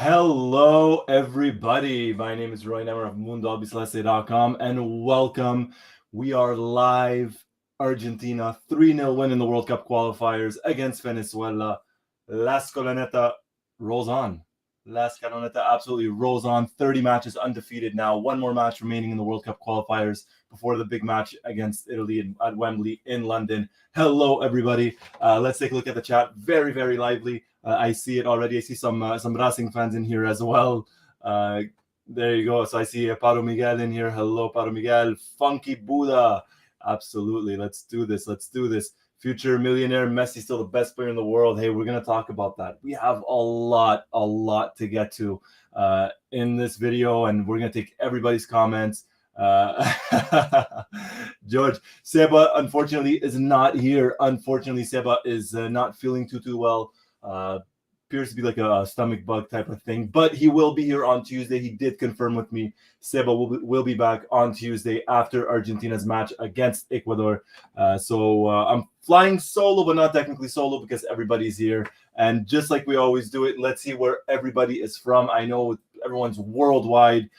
Hello, everybody. My name is Roy Nemmer of Mundo Albiceleste.com, and welcome. We are live. Argentina 3-0 win in the World Cup qualifiers against Venezuela. La Scoloneta rolls on. La Scoloneta absolutely rolls on. 30 matches undefeated now. One more match remaining in the World Cup qualifiers before the big match against Italy at Wembley in London. Hello, everybody. Let's take a look at the chat. Very, very lively. I see it already. I see some Racing fans in here as well. There you go. So I see Paro Miguel in here. Hello, Paro Miguel. Funky Buddha. Absolutely. Let's do this. Future millionaire Messi, still the best player in the world. Hey, we're going to talk about that. We have a lot to get to in this video, and we're going to take everybody's comments. George, Seba, unfortunately, is not here. Unfortunately, Seba is not feeling too well. Appears to be like a stomach bug type of thing, but he will be here on Tuesday. He did confirm with me. Seba will be back on Tuesday after Argentina's match against Ecuador. So I'm flying solo, but not technically solo because everybody's here. And just like we always do it, let's see where everybody is from. I know everyone's worldwide.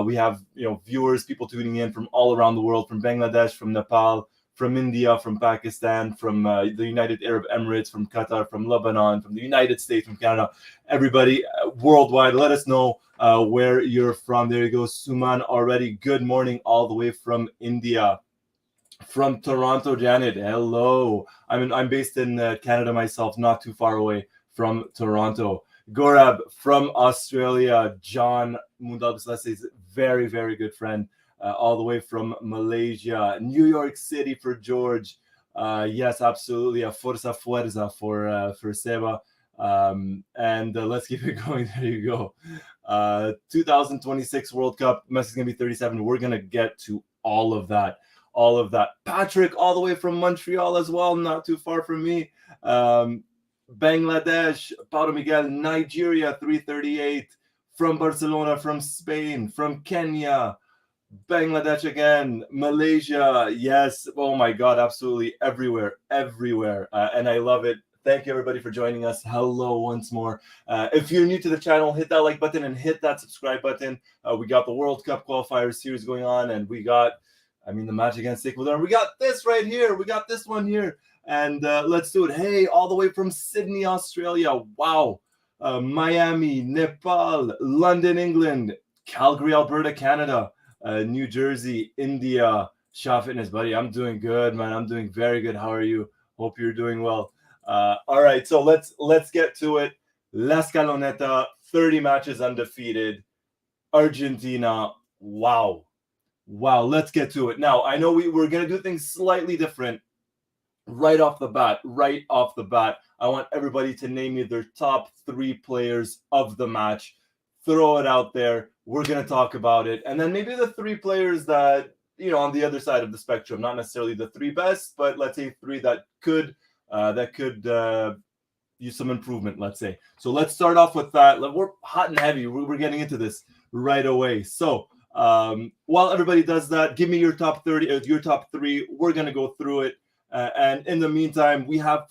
We have viewers, people tuning in from all around the world, from Bangladesh, from Nepal, from India, from Pakistan, from the United Arab Emirates, from Qatar, from Lebanon, from the United States, from Canada. Everybody worldwide, let us know where you're from. There you go, Suman already. Good morning all the way from India. From Toronto, Janet, hello. I'm based in Canada myself, not too far away from Toronto. Gorab from Australia. John, Mundo Albiceleste's very, very good friend. All the way from Malaysia. New York City for George. Yes, absolutely. A fuerza for Seba. And let's keep it going. There you go. 2026 World Cup. Messi's going to be 37. We're going to get to all of that. Patrick, all the way from Montreal as well. Not too far from me. Bangladesh. Paulo Miguel. Nigeria, 338. From Barcelona, from Spain, from Kenya. Bangladesh again, Malaysia, yes. Oh my God, absolutely everywhere. And I love it. Thank you, everybody, for joining us. Hello once more. If you're new to the channel, hit that like button and hit that subscribe button. We got the World Cup qualifier series going on, and we got, the match against Ecuador. We got this right here. We got this one here. And let's do it. Hey, all the way from Sydney, Australia. Wow. Miami, Nepal, London, England, Calgary, Alberta, Canada. New Jersey, India, Shah Fitness, buddy. I'm doing good, man. I'm doing very good. How are you? Hope you're doing well. All right, so let's get to it. La Scaloneta, 30 matches undefeated. Argentina, wow. Let's get to it. Now, I know we're going to do things slightly different right off the bat. I want everybody to name me their top 3 players of the match. Throw it out there. We're going to talk about it. And then maybe the 3 players that, on the other side of the spectrum, not necessarily the 3 best, but let's say 3 that could use some improvement, let's say. So let's start off with that. We're hot and heavy. We're getting into this right away. So while everybody does that, give me your top 30, your top 3. We're going to go through it. And in the meantime, we have,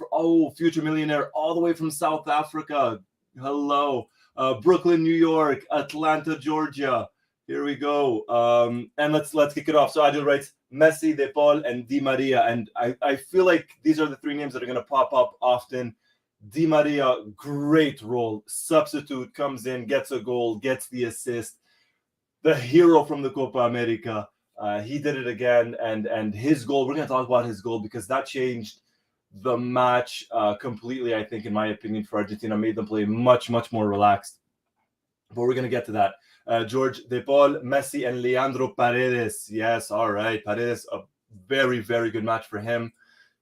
future millionaire all the way from South Africa. Hello. Brooklyn, New York, Atlanta, Georgia. Here we go. And let's kick it off. So Adil writes Messi, De Paul, and Di Maria. And I feel like these are the 3 names that are going to pop up often. Di Maria, great role. Substitute, comes in, gets a goal, gets the assist. The hero from the Copa America. He did it again. And his goal, we're going to talk about his goal because that changed the match completely, I think, in my opinion, for Argentina. Made them play much more relaxed. But we're going to get to that. George, De Paul, Messi, and Leandro Paredes. Yes, all right. Paredes, a very, very good match for him.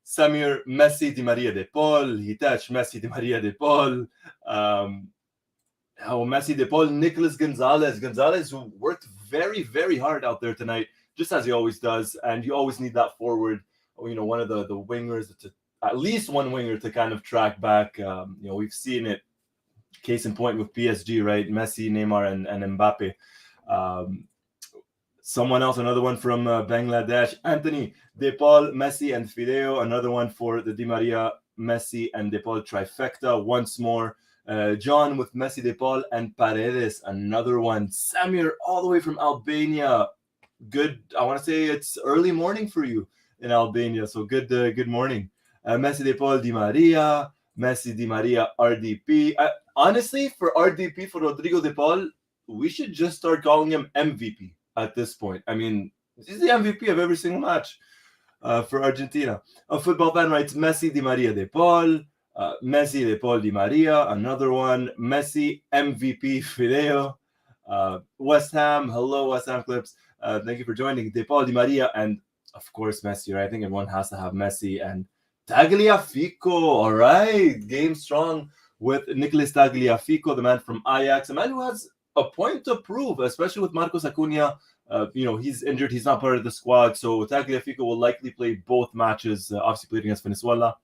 Samir, Messi, Di Maria, De Paul. Hitesh, Messi, Di Maria, De Paul. Messi, De Paul. Nicolas Gonzalez. Gonzalez, who worked very, very hard out there tonight, just as he always does. And you always need that forward, one of the wingers to at least one winger to kind of track back. We've seen it, case in point with PSG, right? Messi, Neymar, and Mbappe. Someone else, another one from Bangladesh, Anthony, De Paul, Messi, and Fideo. Another one for the Di Maria, Messi, and De Paul trifecta once more. John with Messi, De Paul, and Paredes, another one. Samir, all the way from Albania. Good. I want to say it's early morning for you in Albania, so good morning. Messi, De Paul, Di Maria, Messi, Di Maria, RDP. Honestly, for RDP, for Rodrigo De Paul, we should just start calling him MVP at this point. I mean, he's the MVP of every single match for Argentina. A football fan writes Messi, Di Maria, De Paul. Messi, De Paul, Di Maria, another one. Messi, MVP, Fideo. West Ham, hello, West Ham Clips. Thank you for joining. De Paul, Di Maria, and of course Messi, right? I think everyone has to have Messi and Tagliafico. All right, game strong with Nicolas Tagliafico, the man from Ajax, a man who has a point to prove, especially with Marcos Acuna. He's injured, he's not part of the squad, so Tagliafico will likely play both matches. Obviously played against Venezuela,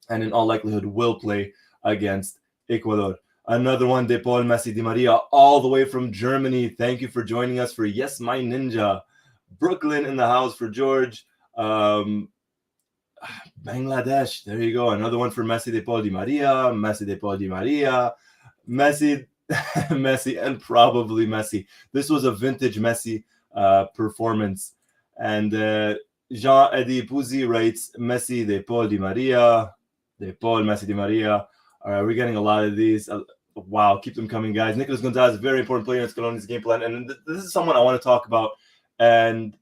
and in all likelihood will play against Ecuador. Another one, De Paul, Messi, Di Maria, all the way from Germany. Thank you for joining us for Yes, My Ninja. Brooklyn in the house for George. Bangladesh, there you go. Another one for Messi, De Paul, Di Maria. Messi, De Paul, Di Maria. Messi, Messi, and probably Messi. This was a vintage Messi performance. And Jean-Eddy Puzzi writes Messi, De Paul, Di Maria. De Paul, Messi, Di Maria. All right, we're getting a lot of these. Wow, keep them coming, guys. Nicolas Gonzalez, very important player in Scaloni's game plan. And this is someone I want to talk about. And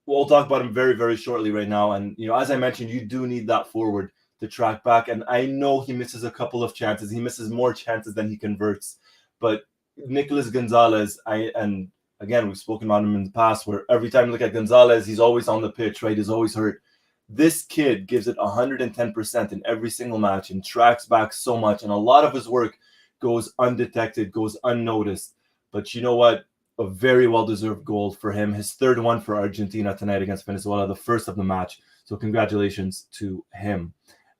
we'll talk about him very, very shortly right now. And, as I mentioned, you do need that forward to track back. And I know he misses a couple of chances. He misses more chances than he converts. But Nicolas Gonzalez, and again, we've spoken about him in the past, where every time you look at Gonzalez, he's always on the pitch, right? He's always hurt. This kid gives it 110% in every single match and tracks back so much. And a lot of his work goes undetected, goes unnoticed. But you know what? A very well-deserved goal for him. His third one for Argentina tonight against Venezuela, the first of the match. So congratulations to him.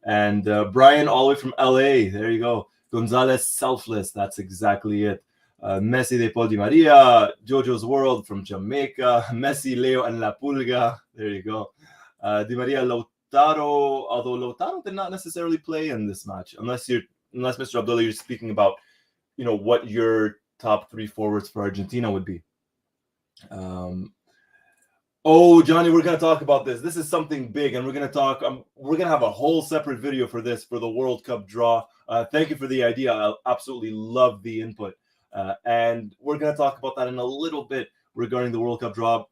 And Brian, all the way from LA. There you go. Gonzalez, selfless. That's exactly it. Messi, De Paul, Di Maria. Jojo's World from Jamaica. Messi, Leo, and La Pulga. There you go. Di Maria, Lautaro, although Lautaro did not necessarily play in this match, unless Mr. Abdullah, you're speaking about, what your top three forwards for Argentina would be. Oh, Johnny, we're going to talk about this. This is something big, and we're going to have a whole separate video for this, for the World Cup draw. Thank you for the idea. I absolutely love the input. And we're going to talk about that in a little bit regarding the World Cup draw.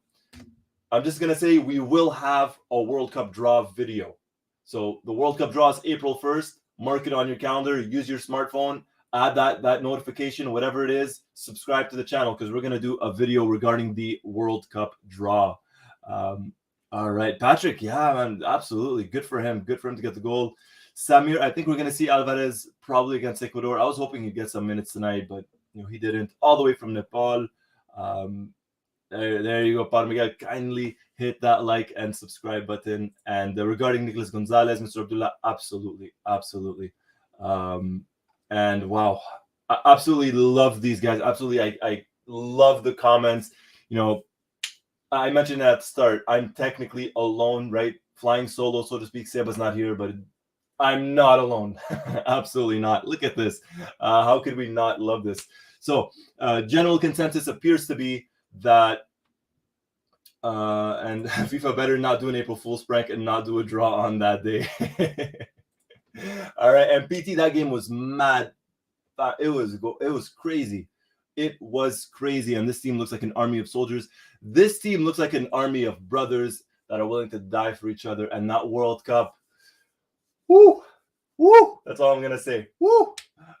I'm just going to say we will have a World Cup draw video. So the World Cup draw is April 1st. Mark it on your calendar. Use your smartphone. Add that notification, whatever it is. Subscribe to the channel because we're going to do a video regarding the World Cup draw. All right. Patrick, yeah, man, absolutely. Good for him. Good for him to get the goal. Samir, I think we're going to see Alvarez probably against Ecuador. I was hoping he'd get some minutes tonight, but he didn't. All the way from Nepal. There you go, Parmiga. Kindly hit that like and subscribe button. And regarding Nicolas Gonzalez, Mr. Abdullah, absolutely. And wow, I absolutely love these guys. Absolutely, I love the comments. I mentioned at the start, I'm technically alone, right? Flying solo, so to speak. Seba's not here, but I'm not alone. Absolutely not. Look at this. How could we not love this? So general consensus appears to be that and FIFA better not do an April Fool's prank and not do a draw on that day. All right, and PT, that game was mad. It was crazy. It was crazy, and this team looks like an army of soldiers. This team looks like an army of brothers that are willing to die for each other. And that World Cup, woo, that's all I'm gonna say. Woo.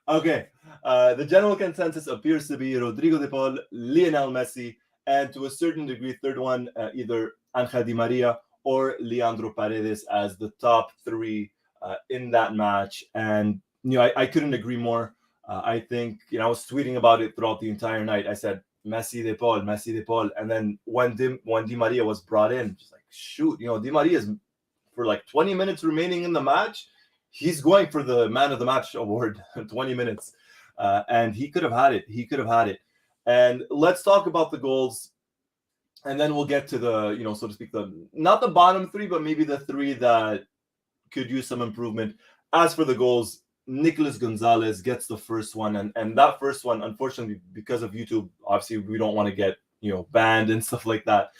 Okay, the general consensus appears to be Rodrigo De Paul, Lionel Messi, and to a certain degree, third one, either Angel Di Maria or Leandro Paredes as the top three in that match. And I couldn't agree more. I think I was tweeting about it throughout the entire night. I said Messi, De Paul, and then when Di Maria was brought in, just like shoot, Di Maria is for like 20 minutes remaining in the match. He's going for the Man of the Match award. 20 minutes, and he could have had it. And let's talk about the goals, and then we'll get to the so to speak, not the bottom three, but maybe the three that could use some improvement. As for the goals, Nicolas Gonzalez gets the first one, and that first one, unfortunately, because of YouTube, obviously we don't want to get banned and stuff like that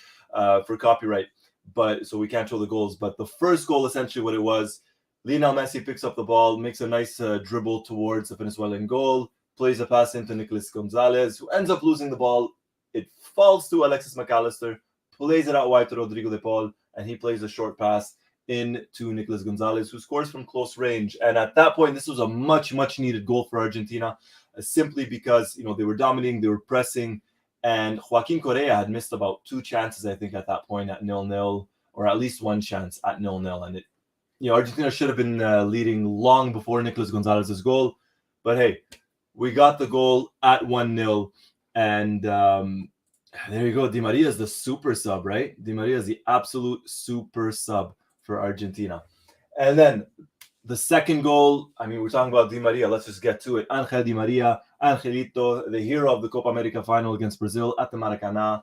for copyright, but so we can't show the goals. But the first goal, essentially, what it was, Lionel Messi picks up the ball, makes a nice dribble towards the Venezuelan goal, plays a pass into Nicolas Gonzalez, who ends up losing the ball. It falls to Alexis McAllister, plays it out wide to Rodrigo de Paul, and he plays a short pass into Nicolas Gonzalez, who scores from close range. And at that point, this was a much needed goal for Argentina, simply because they were dominating, they were pressing, and Joaquin Correa had missed about 2 chances, I think, at that point at 0-0, or at least 1 chance at 0-0. And Argentina should have been leading long before Nicolas Gonzalez's goal, but hey, we got the goal at 1-0, and there you go. Di Maria is the super sub, right? Di Maria is the absolute super sub for Argentina. And then the second goal, we're talking about Di Maria. Let's just get to it. Angel Di Maria, Angelito, the hero of the Copa America final against Brazil at the Maracanã.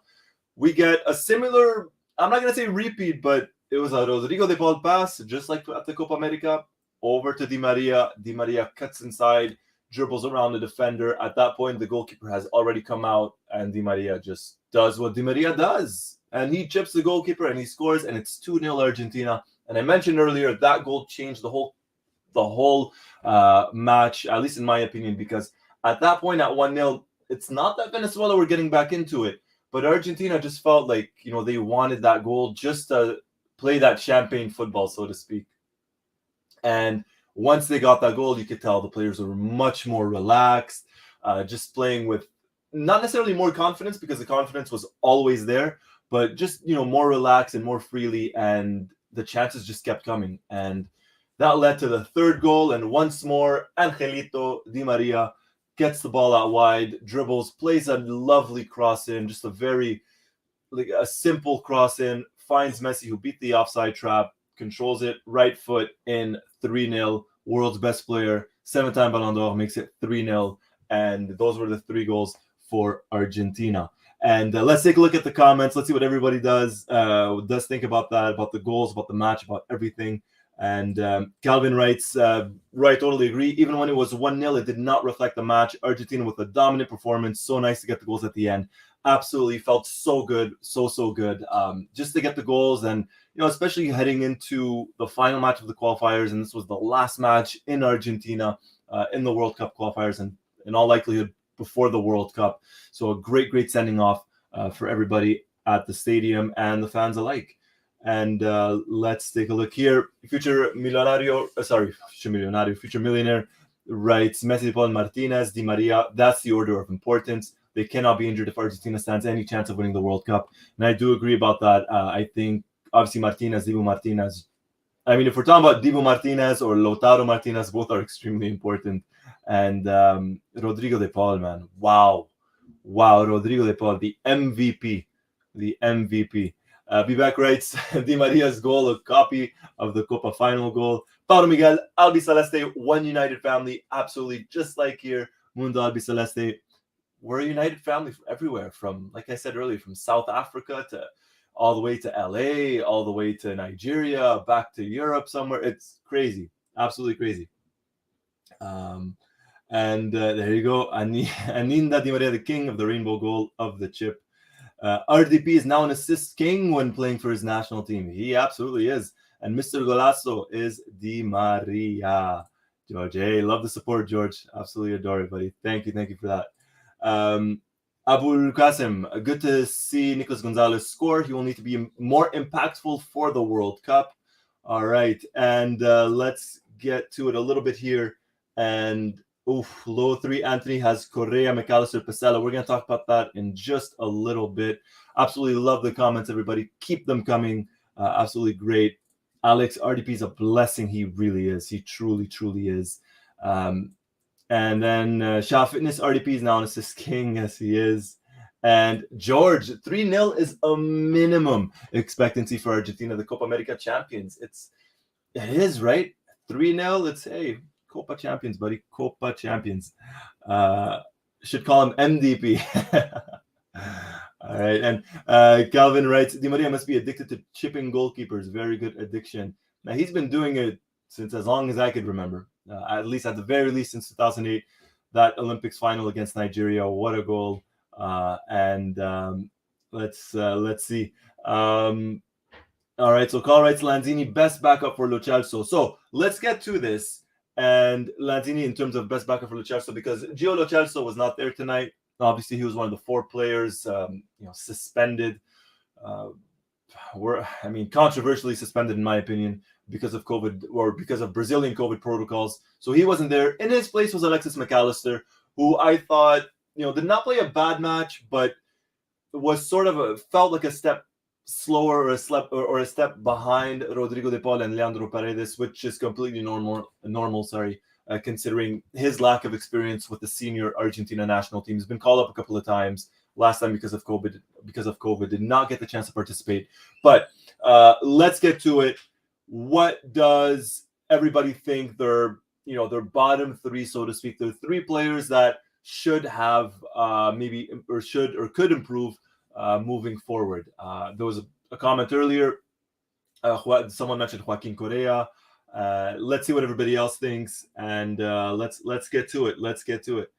We get a similar, I'm not going to say repeat, but it was a Rodrigo de Paul pass, just like at the Copa America, over to Di Maria. Di Maria cuts inside, dribbles around the defender. At that point, the goalkeeper has already come out, and Di Maria just does what Di Maria does. And he chips the goalkeeper, and he scores, and it's 2-0 Argentina. And I mentioned earlier, that goal changed the whole match, at least in my opinion, because at that point, at 1-0, it's not that Venezuela were getting back into it, but Argentina just felt like, they wanted that goal just to play that champagne football, so to speak. And once they got that goal, you could tell the players were much more relaxed, just playing with not necessarily more confidence, because the confidence was always there, but just, more relaxed and more freely, and the chances just kept coming. And that led to the third goal, and once more, Angelito Di Maria gets the ball out wide, dribbles, plays a lovely cross in, just a simple cross in, finds Messi, who beat the offside trap, controls it, right foot in, 3-0, world's best player, 7-time Ballon d'Or, makes it 3-0, and those were the 3 goals for Argentina. And let's take a look at the comments. Let's see what everybody does think about that, about the goals, about the match, about everything. And Calvin writes, right, totally agree. Even when it was 1-0, it did not reflect the match. Argentina with a dominant performance. So nice to get the goals at the end. Absolutely felt so good, so good. Just to get the goals, and especially heading into the final match of the qualifiers, and this was the last match in Argentina in the World Cup qualifiers, and in all likelihood before the World Cup. So a great sending off for everybody at the stadium and the fans alike. And let's take a look here. Future millionaire writes, Messi, Paul, Martinez, Di Maria. That's the order of importance. They cannot be injured if Argentina stands any chance of winning the World Cup. And I do agree about that. I think, obviously, Dibu Martinez. If we're talking about Dibu Martinez or Lautaro Martinez, both are extremely important. And Rodrigo de Paul, man. Wow, Rodrigo de Paul, the MVP. Vivek writes, Di Maria's goal, a copy of the Copa final goal. Paulo Miguel, Albiceleste, one united family, absolutely, just like here, Mundo Albiceleste. We're a united family from everywhere, from, like I said earlier, from South Africa to all the way to LA, all the way to Nigeria, back to Europe somewhere. It's crazy, absolutely crazy. And there you go, Aninda Di Maria, the king of the rainbow goal of the chip. RDP is now an assist king when playing for his national team. He absolutely is. And Mr. Golazo is Di Maria. George, hey, love the support, George. Absolutely adore it, buddy. Thank you for that. Abul Qasim, good to see Nicolas Gonzalez score. He will need to be more impactful for the World Cup. All right, and let's get to it a little bit here. And low 3, Anthony has Correa, McAllister, Pesela. We're going to talk about that in just a little bit. Absolutely love the comments, everybody. Keep them coming. Absolutely great. Alex, RDP is a blessing. He really is. He truly is. And then Shah Fitness, RDP is now an assist king. Yes, he is. And George, 3-0 is a minimum expectancy for Argentina, the Copa America champions. It is, right? 3-0, let's say. Copa champions, buddy. Copa champions. Should call him MDP. All right. And Calvin writes, Di Maria must be addicted to chipping goalkeepers. Very good addiction. Now, he's been doing it since as long as I could remember. at least at the very least since 2008, that Olympics final against Nigeria. What a goal! Let's see. All right, so Carl writes Lanzini, best backup for Lo Celso. So let's get to this. And Lanzini in terms of best backup for Lo Celso, because Gio Lo Celso was not there tonight. Obviously, he was one of the 4 players, suspended. Controversially suspended in my opinion because of COVID or because of Brazilian COVID protocols. So he wasn't there. In his place was Alexis McAllister, who I thought, did not play a bad match, but was sort of felt like a step slower or a step behind Rodrigo de Paul and Leandro Paredes, which is completely normal, considering his lack of experience with the senior Argentina national team. He's been called up a couple of times. Last time because of COVID, did not get the chance to participate. But let's get to it. What does everybody think their bottom 3, so to speak? There are 3 players that should have could improve moving forward. There was a comment earlier. Someone mentioned Joaquin Correa. Let's see what everybody else thinks, and let's get to it.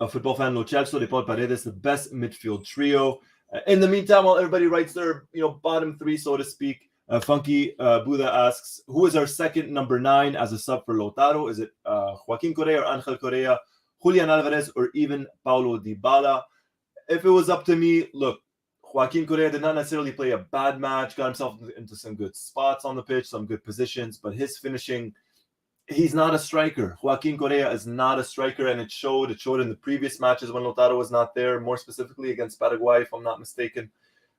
A football fan, Lo Celso, De Paul, Paredes, the best midfield trio. In the meantime, while everybody writes their bottom 3, so to speak, Funky Buddha asks, who is our second number 9 as a sub for Lautaro? Is it Joaquin Correa or Angel Correa, Julian Alvarez, or even Paulo Dybala? If it was up to me, look, Joaquin Correa did not necessarily play a bad match, got himself into some good spots on the pitch, some good positions, but his finishing, he's not a striker. Joaquin Correa is not a striker, and it showed. It showed in the previous matches when Lautaro was not there, more specifically against Paraguay, if I'm not mistaken,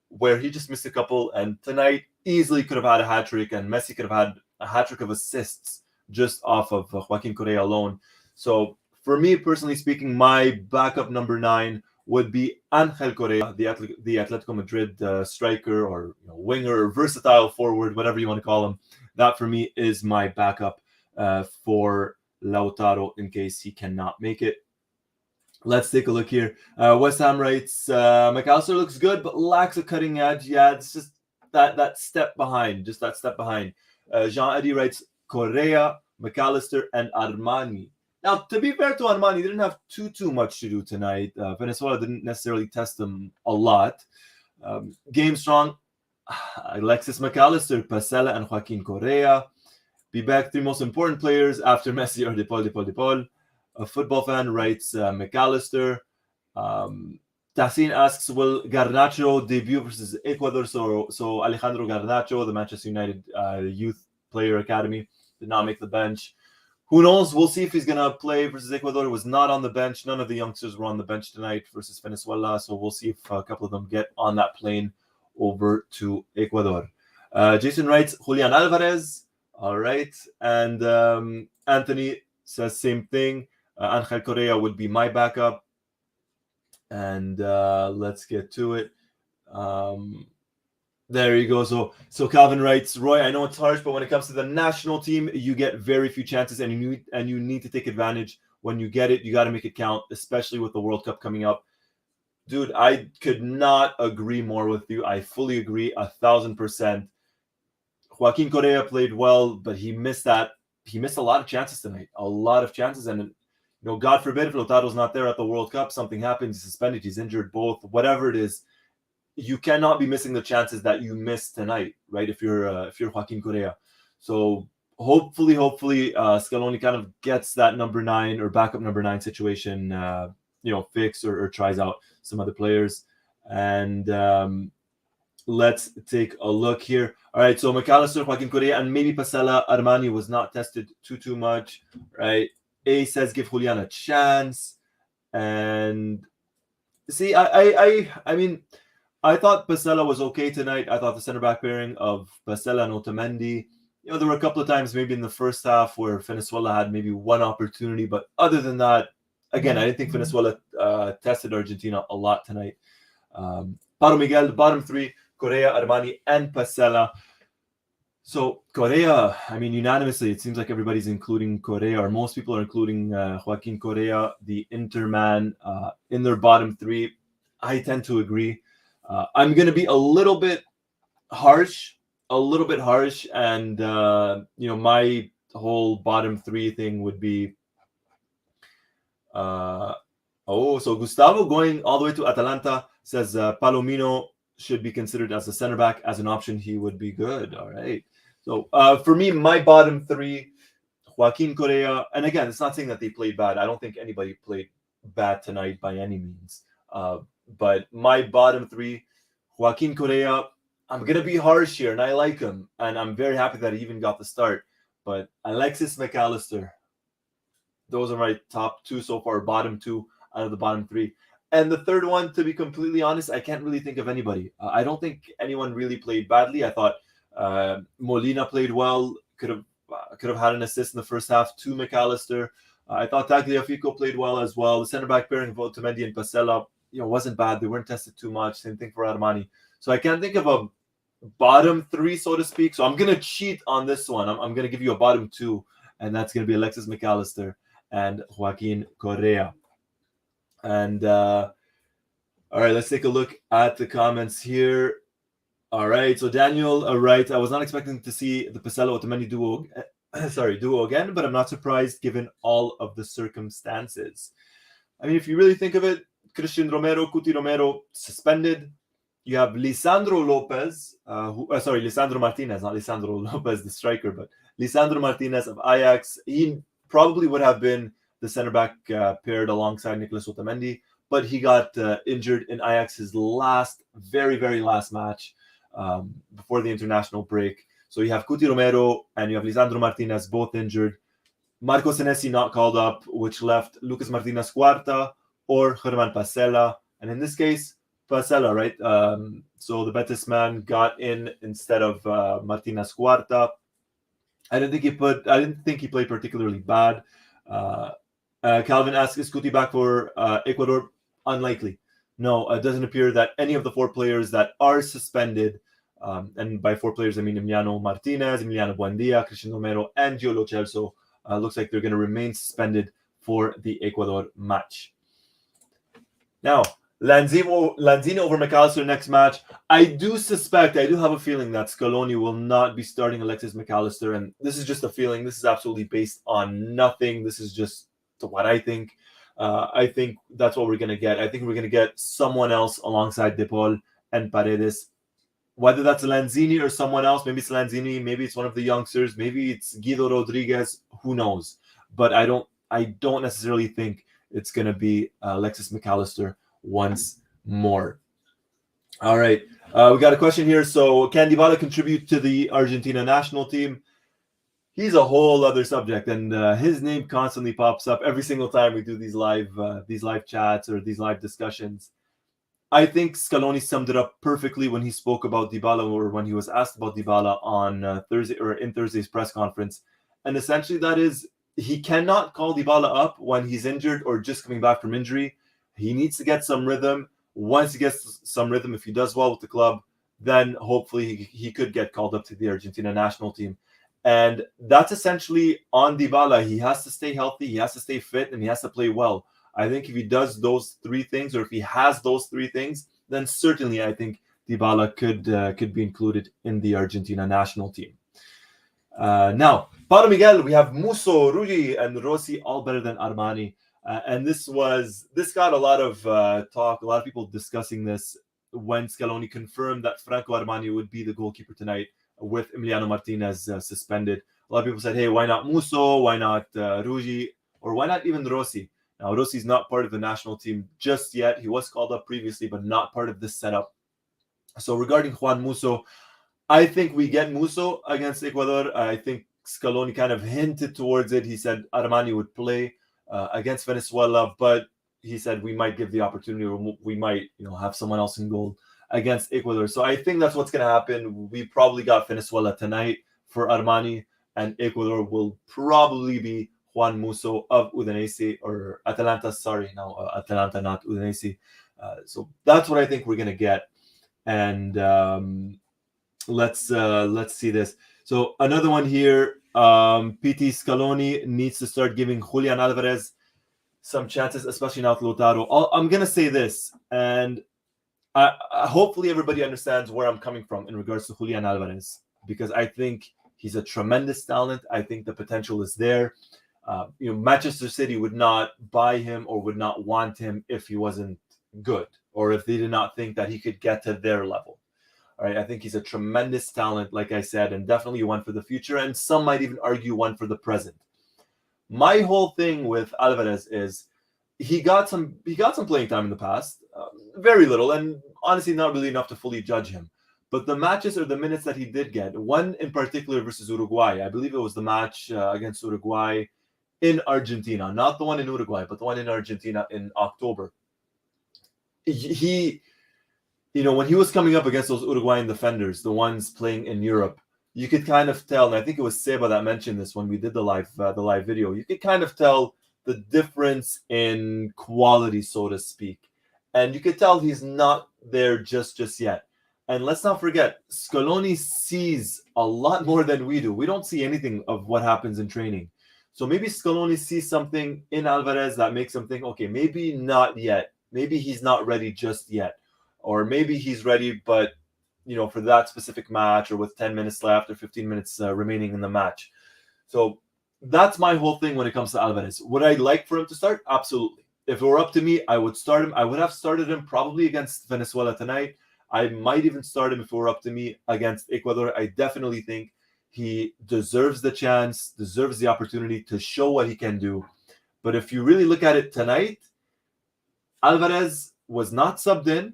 where he just missed a couple. And tonight, easily could have had a hat-trick, and Messi could have had a hat-trick of assists just off of Joaquin Correa alone. So for me, personally speaking, my backup number 9 would be Angel Correa, the Atletico Madrid striker or winger or versatile forward, whatever you want to call him. That for me is my backup for Lautaro in case he cannot make it. Let's take a look here. West Ham writes, McAllister looks good, but lacks a cutting edge. Yeah, it's just that step behind, Jean-Eddie writes, Correa, McAllister, and Armani. Now, to be fair to Armani, he didn't have too much to do tonight. Venezuela didn't necessarily test him a lot. Game strong, Alexis McAllister, Pasella, and Joaquin Correa. Be back 3 most important players after Messi or De Paul. A football fan writes McAllister. Tassin asks, will Garnacho debut versus Ecuador? So Alejandro Garnacho, the Manchester United youth player academy, did not make the bench. Who knows? We'll see if he's going to play versus Ecuador. He was not on the bench. None of the youngsters were on the bench tonight versus Venezuela. So we'll see if a couple of them get on that plane over to Ecuador. Jason writes, Julian Alvarez. All right. And Anthony says same thing. Angel Correa would be my backup. And let's get to it. There you go. So Calvin writes, Roy, I know it's harsh, but when it comes to the national team, you get very few chances, and you need to take advantage. When you get it, you got to make it count, especially with the World Cup coming up. Dude, I could not agree more with you. I fully agree 1,000%. Joaquin Correa played well, but he missed a lot of chances tonight. A lot of chances, and God forbid if Lautaro's not there at the World Cup, something happens, he's suspended, he's injured, both, whatever it is. You cannot be missing the chances that you missed tonight, right? If you're Joaquin Correa. So hopefully, Scaloni kind of gets that number 9 or backup number 9 situation, fixed or tries out some other players. And let's take a look here. All right, so McAllister, Joaquin Correa, and maybe Pasella. Armani was not tested too much, right? A says give Julian a chance, and see, I mean. I thought Pasella was okay tonight. I thought the center back pairing of Pasella and Otamendi, there were a couple of times maybe in the first half where Venezuela had maybe one opportunity, but other than that, again, I didn't think Venezuela tested Argentina a lot tonight. Paro Miguel, the bottom 3, Correa, Armani, and Pasella. So Correa, I mean, unanimously, it seems like everybody's including Correa, or most people are including Joaquin Correa, the Interman, in their bottom 3. I tend to agree. I'm going to be a little bit harsh, and my whole bottom three thing would be. So Gustavo going all the way to Atalanta says Palomino should be considered as a center back as an option. He would be good. All right. So for me, my bottom three, Joaquin Correa, and again, it's not saying that they played bad. I don't think anybody played bad tonight by any means. But my bottom three, Joaquin Correa, I'm going to be harsh here, and I like him, and I'm very happy that he even got the start. But Alexis McAllister, those are my top two so far, bottom two out of the bottom three. And the third one, to be completely honest, I can't really think of anybody. I don't think anyone really played badly. I thought Molina played well, could have had an assist in the first half to McAllister. I thought Tagliafico played well as well. The center back pairing of Otamendi and Pasella, wasn't bad. They weren't tested too much. Same thing for Armani. So I can't think of a bottom three, so to speak. So I'm gonna cheat on this one. I'm gonna give you a bottom two, and that's gonna be Alexis McAllister and Joaquin Correa. And all right, let's take a look at the comments here. All right, so Daniel, right, I was not expecting to see the Pasella Otamendi duo again, but I'm not surprised given all of the circumstances. I mean, if you really think of it, Christian Romero, Cuti Romero suspended. You have Lisandro Lopez, Lisandro Martinez, not Lisandro Lopez, the striker, but Lisandro Martinez of Ajax. He probably would have been the center back paired alongside Nicolas Otamendi, but he got injured in Ajax's very, very last match before the international break. So you have Cuti Romero and you have Lisandro Martinez both injured. Marco Senesi not called up, which left Lucas Martinez Cuarta or Germán Pasella. And in this case, Pasella, right? So the Betis man got in instead of Martinez Cuarta. I didn't think he played particularly bad. Calvin asks, is Cuti back for Ecuador? Unlikely. No, it doesn't appear that any of the four players that are suspended, and by four players I mean Emiliano Martinez, Emiliano Buendia, Christian Romero, and Gio Lo Celso, looks like they're going to remain suspended for the Ecuador match. Now, Lanzini over McAllister next match. I do have a feeling that Scaloni will not be starting Alexis McAllister, and this is just a feeling. This is absolutely based on nothing. This is just what I think. I think that's what we're going to get. I think we're going to get someone else alongside De Paul and Paredes. Whether that's Lanzini or someone else, maybe it's Lanzini, maybe it's one of the youngsters, maybe it's Guido Rodriguez, who knows? But I don't necessarily think it's going to be Alexis McAllister once more. All right. We got a question here. So can Dybala contribute to the Argentina national team? He's a whole other subject, and his name constantly pops up every single time we do these live chats or these live discussions. I think Scaloni summed it up perfectly when he spoke about Dybala, or when he was asked about Dybala on Thursday or in Thursday's press conference. And essentially that is, he cannot call Dybala up when he's injured or just coming back from injury. He needs to get some rhythm. Once he gets some rhythm, if he does well with the club, then hopefully he could get called up to the Argentina national team. And that's essentially on Dybala. He has to stay healthy, he has to stay fit, and he has to play well. I think if he does those three things, or if he has those three things, then certainly I think Dybala could be included in the Argentina national team. Now, Paulo Miguel, we have Musso, Rui, and Rossi all better than Armani. And this got a lot of talk, a lot of people discussing this when Scaloni confirmed that Franco Armani would be the goalkeeper tonight with Emiliano Martinez suspended. A lot of people said, hey, why not Musso? Why not Rui? Or why not even Rossi? Now, Rossi's not part of the national team just yet. He was called up previously, but not part of this setup. So regarding Juan Musso, I think we get Musso against Ecuador. I think Scaloni kind of hinted towards it. He said Armani would play against Venezuela, but he said we might give the opportunity, or we might, have someone else in goal against Ecuador. So I think that's what's going to happen. We probably got Venezuela tonight for Armani, and Ecuador will probably be Juan Musso of Udinese, or Atalanta. Sorry, no, Atalanta, not Udinese. So that's what I think we're going to get. And let's see this. So another one here. PT Scaloni needs to start giving Julian Alvarez some chances, especially now with Lautaro. I'm going to say this, and hopefully everybody understands where I'm coming from in regards to Julian Alvarez, because I think He's a tremendous talent. I think the potential is there. Manchester City would not buy him or would not want him if he wasn't good or if they did not think that he could get to their level. All right, I think he's a tremendous talent, like I said, and definitely one for the future. And some might even argue one for the present. My whole thing with Alvarez is he got some playing time in the past, very little, and honestly not really enough to fully judge him. But the matches or the minutes that he did get, one in particular versus Uruguay, I believe it was the match against Uruguay in Argentina, not the one in Uruguay, but the one in Argentina in October. He when he was coming up against those Uruguayan defenders, the ones playing in Europe, you could kind of tell, and I think it was Seba that mentioned this when we did the live video, you could kind of tell the difference in quality, so to speak. And you could tell he's not there just yet. And let's not forget, Scaloni sees a lot more than we do. We don't see anything of what happens in training. So maybe Scaloni sees something in Alvarez that makes him think, okay, maybe not yet. Maybe he's not ready just yet. Or maybe he's ready, but for that specific match or with 10 minutes left or 15 minutes remaining in the match. So that's my whole thing when it comes to Alvarez. Would I like for him to start? Absolutely. If it were up to me, I would start him. I would have started him probably against Venezuela tonight. I might even start him if it were up to me against Ecuador. I definitely think he deserves the chance, deserves the opportunity to show what he can do. But if you really look at it tonight, Alvarez was not subbed in.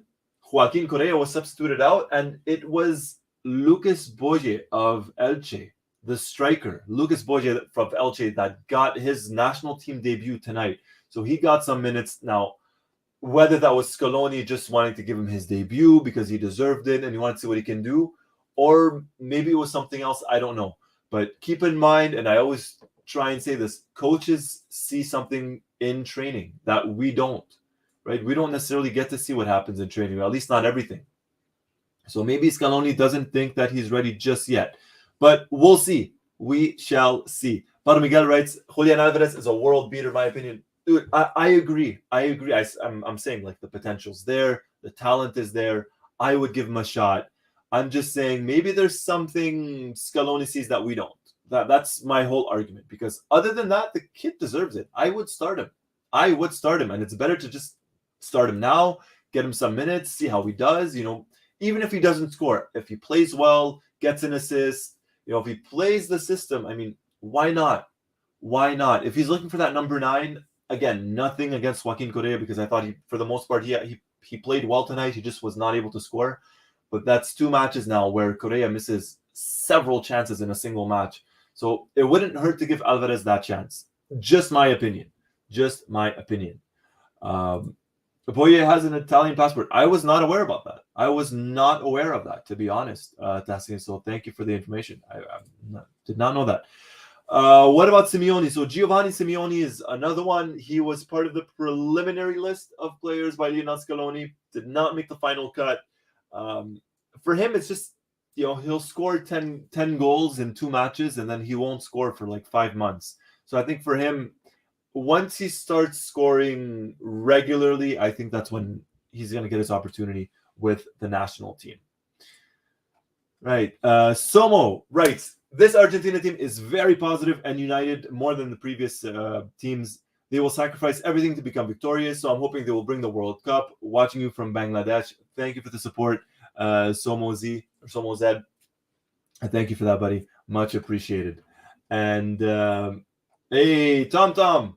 Joaquin Correa was substituted out, and it was Lucas Boye of Elche, the striker, Lucas Boye from Elche, that got his national team debut tonight. So he got some minutes. Now, whether that was Scaloni just wanting to give him his debut because he deserved it and he wanted to see what he can do, or maybe it was something else, I don't know. But keep in mind, and I always try and say this, coaches see something in training that we don't. Right? We don't necessarily get to see what happens in training, or at least not everything. So maybe Scaloni doesn't think that he's ready just yet. But we'll see. We shall see. Pablo Miguel writes, Julian Alvarez is a world beater, in my opinion. Dude, I agree. I'm saying, like, the potential's there. The talent is there. I would give him a shot. I'm just saying maybe there's something Scaloni sees that we don't. That's my whole argument. Because other than that, the kid deserves it. I would start him. And it's better to just start him now, get him some minutes, see how he does. Even if he doesn't score, if he plays well, gets an assist, if he plays the system, I mean, why not? If he's looking for that number 9, again, nothing against Joaquin Correa, because I thought for the most part, he played well tonight. He just was not able to score. But that's 2 matches now where Correa misses several chances in a single match. So it wouldn't hurt to give Alvarez that chance. Just my opinion. Boye has an Italian passport. I was not aware about that. I was not aware of that, to be honest, Tassin. So thank you for the information. I did not know that. What about Simeone? So Giovanni Simeone is another one. He was part of the preliminary list of players by Lionel Scaloni. Did not make the final cut. For him, it's just, he'll score 10 goals in 2 matches, and then he won't score for like 5 months. So I think for him, once he starts scoring regularly, I think that's when he's going to get his opportunity with the national team. Right. Somo writes, this Argentina team is very positive and united more than the previous teams. They will sacrifice everything to become victorious. So I'm hoping they will bring the World Cup. Watching you from Bangladesh. Thank you for the support, Somo Z. Thank you for that, buddy. Much appreciated. And hey, Tom. Tom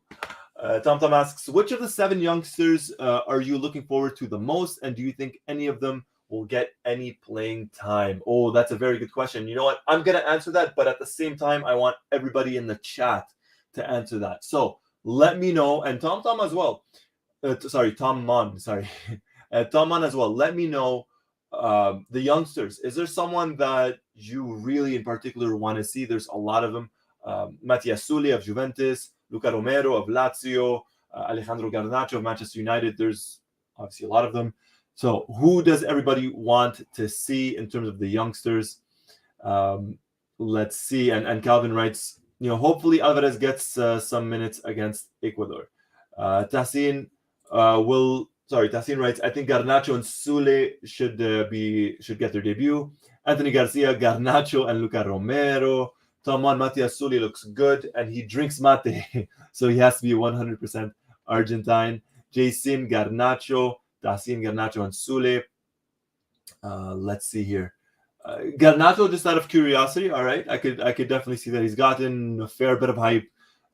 asks, which of the 7 youngsters are you looking forward to the most? And do you think any of them will get any playing time? Oh, that's a very good question. You know what? I'm going to answer that. But at the same time, I want everybody in the chat to answer that. So let me know. And Tom as well. Tom Mon as well. Let me know the youngsters. Is there someone that you really in particular want to see? There's a lot of them. Matias Sully of Juventus, Luca Romero of Lazio, Alejandro Garnacho of Manchester United. There's obviously a lot of them. So who does everybody want to see in terms of the youngsters? Let's see. And Calvin writes, hopefully Alvarez gets some minutes against Ecuador. Tassin writes, I think Garnacho and Sule should get their debut. Anthony Garcia, Garnacho, and Luca Romero. Tomon Matias Suli looks good, and he drinks mate, so he has to be 100% Argentine. Jason Garnacho, Dacian Garnacho, and Sule. Let's see here. Garnacho, just out of curiosity, all right, I could definitely see that he's gotten a fair bit of hype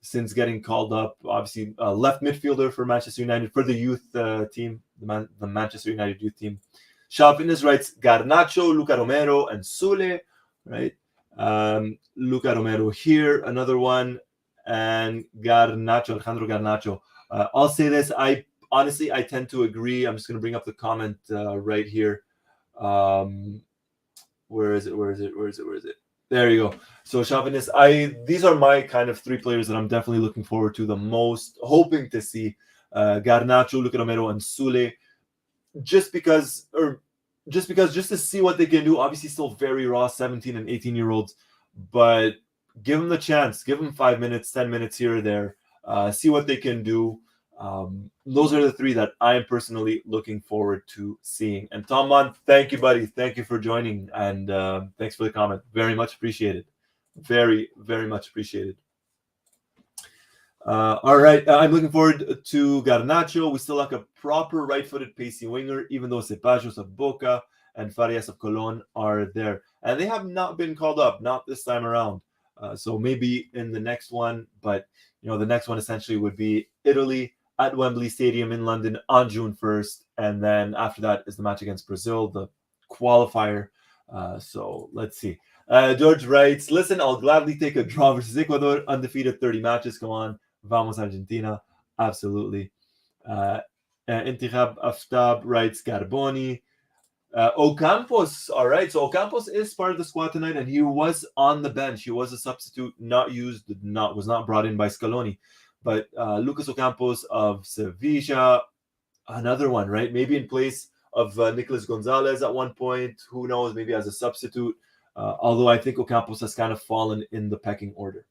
since getting called up. Obviously, left midfielder for Manchester United for the youth team, the Manchester United youth team. Shaw Fitness writes Garnacho, Luca Romero, and Sule, right? Luca Romero here, another one, and Garnacho, Alejandro Garnacho. I'll say this, I tend to agree. I'm just going to bring up the comment right here. Where is it? There you go. So Chauvinist, these are my kind of three players that I'm definitely looking forward to the most, hoping to see Garnacho, Luca Romero, and Sule, just to see what they can do. Obviously, still very raw, 17 and 18-year-olds, but give them the chance. Give them 5 minutes, 10 minutes here or there. See what they can do. Those are the three that I am personally looking forward to seeing. And Tom Mon, thank you, buddy. Thank you for joining, and thanks for the comment. Very much appreciated. Very, very much appreciated. All right, I'm looking forward to Garnacho. We still lack a proper right-footed pacey winger, even though Cepajos of Boca and Farias of Colón are there. And they have not been called up, not this time around. So maybe in the next one, but the next one essentially would be Italy at Wembley Stadium in London on June 1st. And then after that is the match against Brazil, the qualifier. So let's see. George writes, listen, I'll gladly take a draw versus Ecuador, undefeated 30 matches. Come on. Vamos Argentina. Absolutely. Intihab Aftab writes Carboni. Ocampos, all right. So Ocampos is part of the squad tonight, and he was on the bench. He was a substitute, not used, was not brought in by Scaloni. But Lucas Ocampos of Sevilla, another one, right? Maybe in place of Nicolas Gonzalez at one point. Who knows? Maybe as a substitute. Although I think Ocampos has kind of fallen in the pecking order.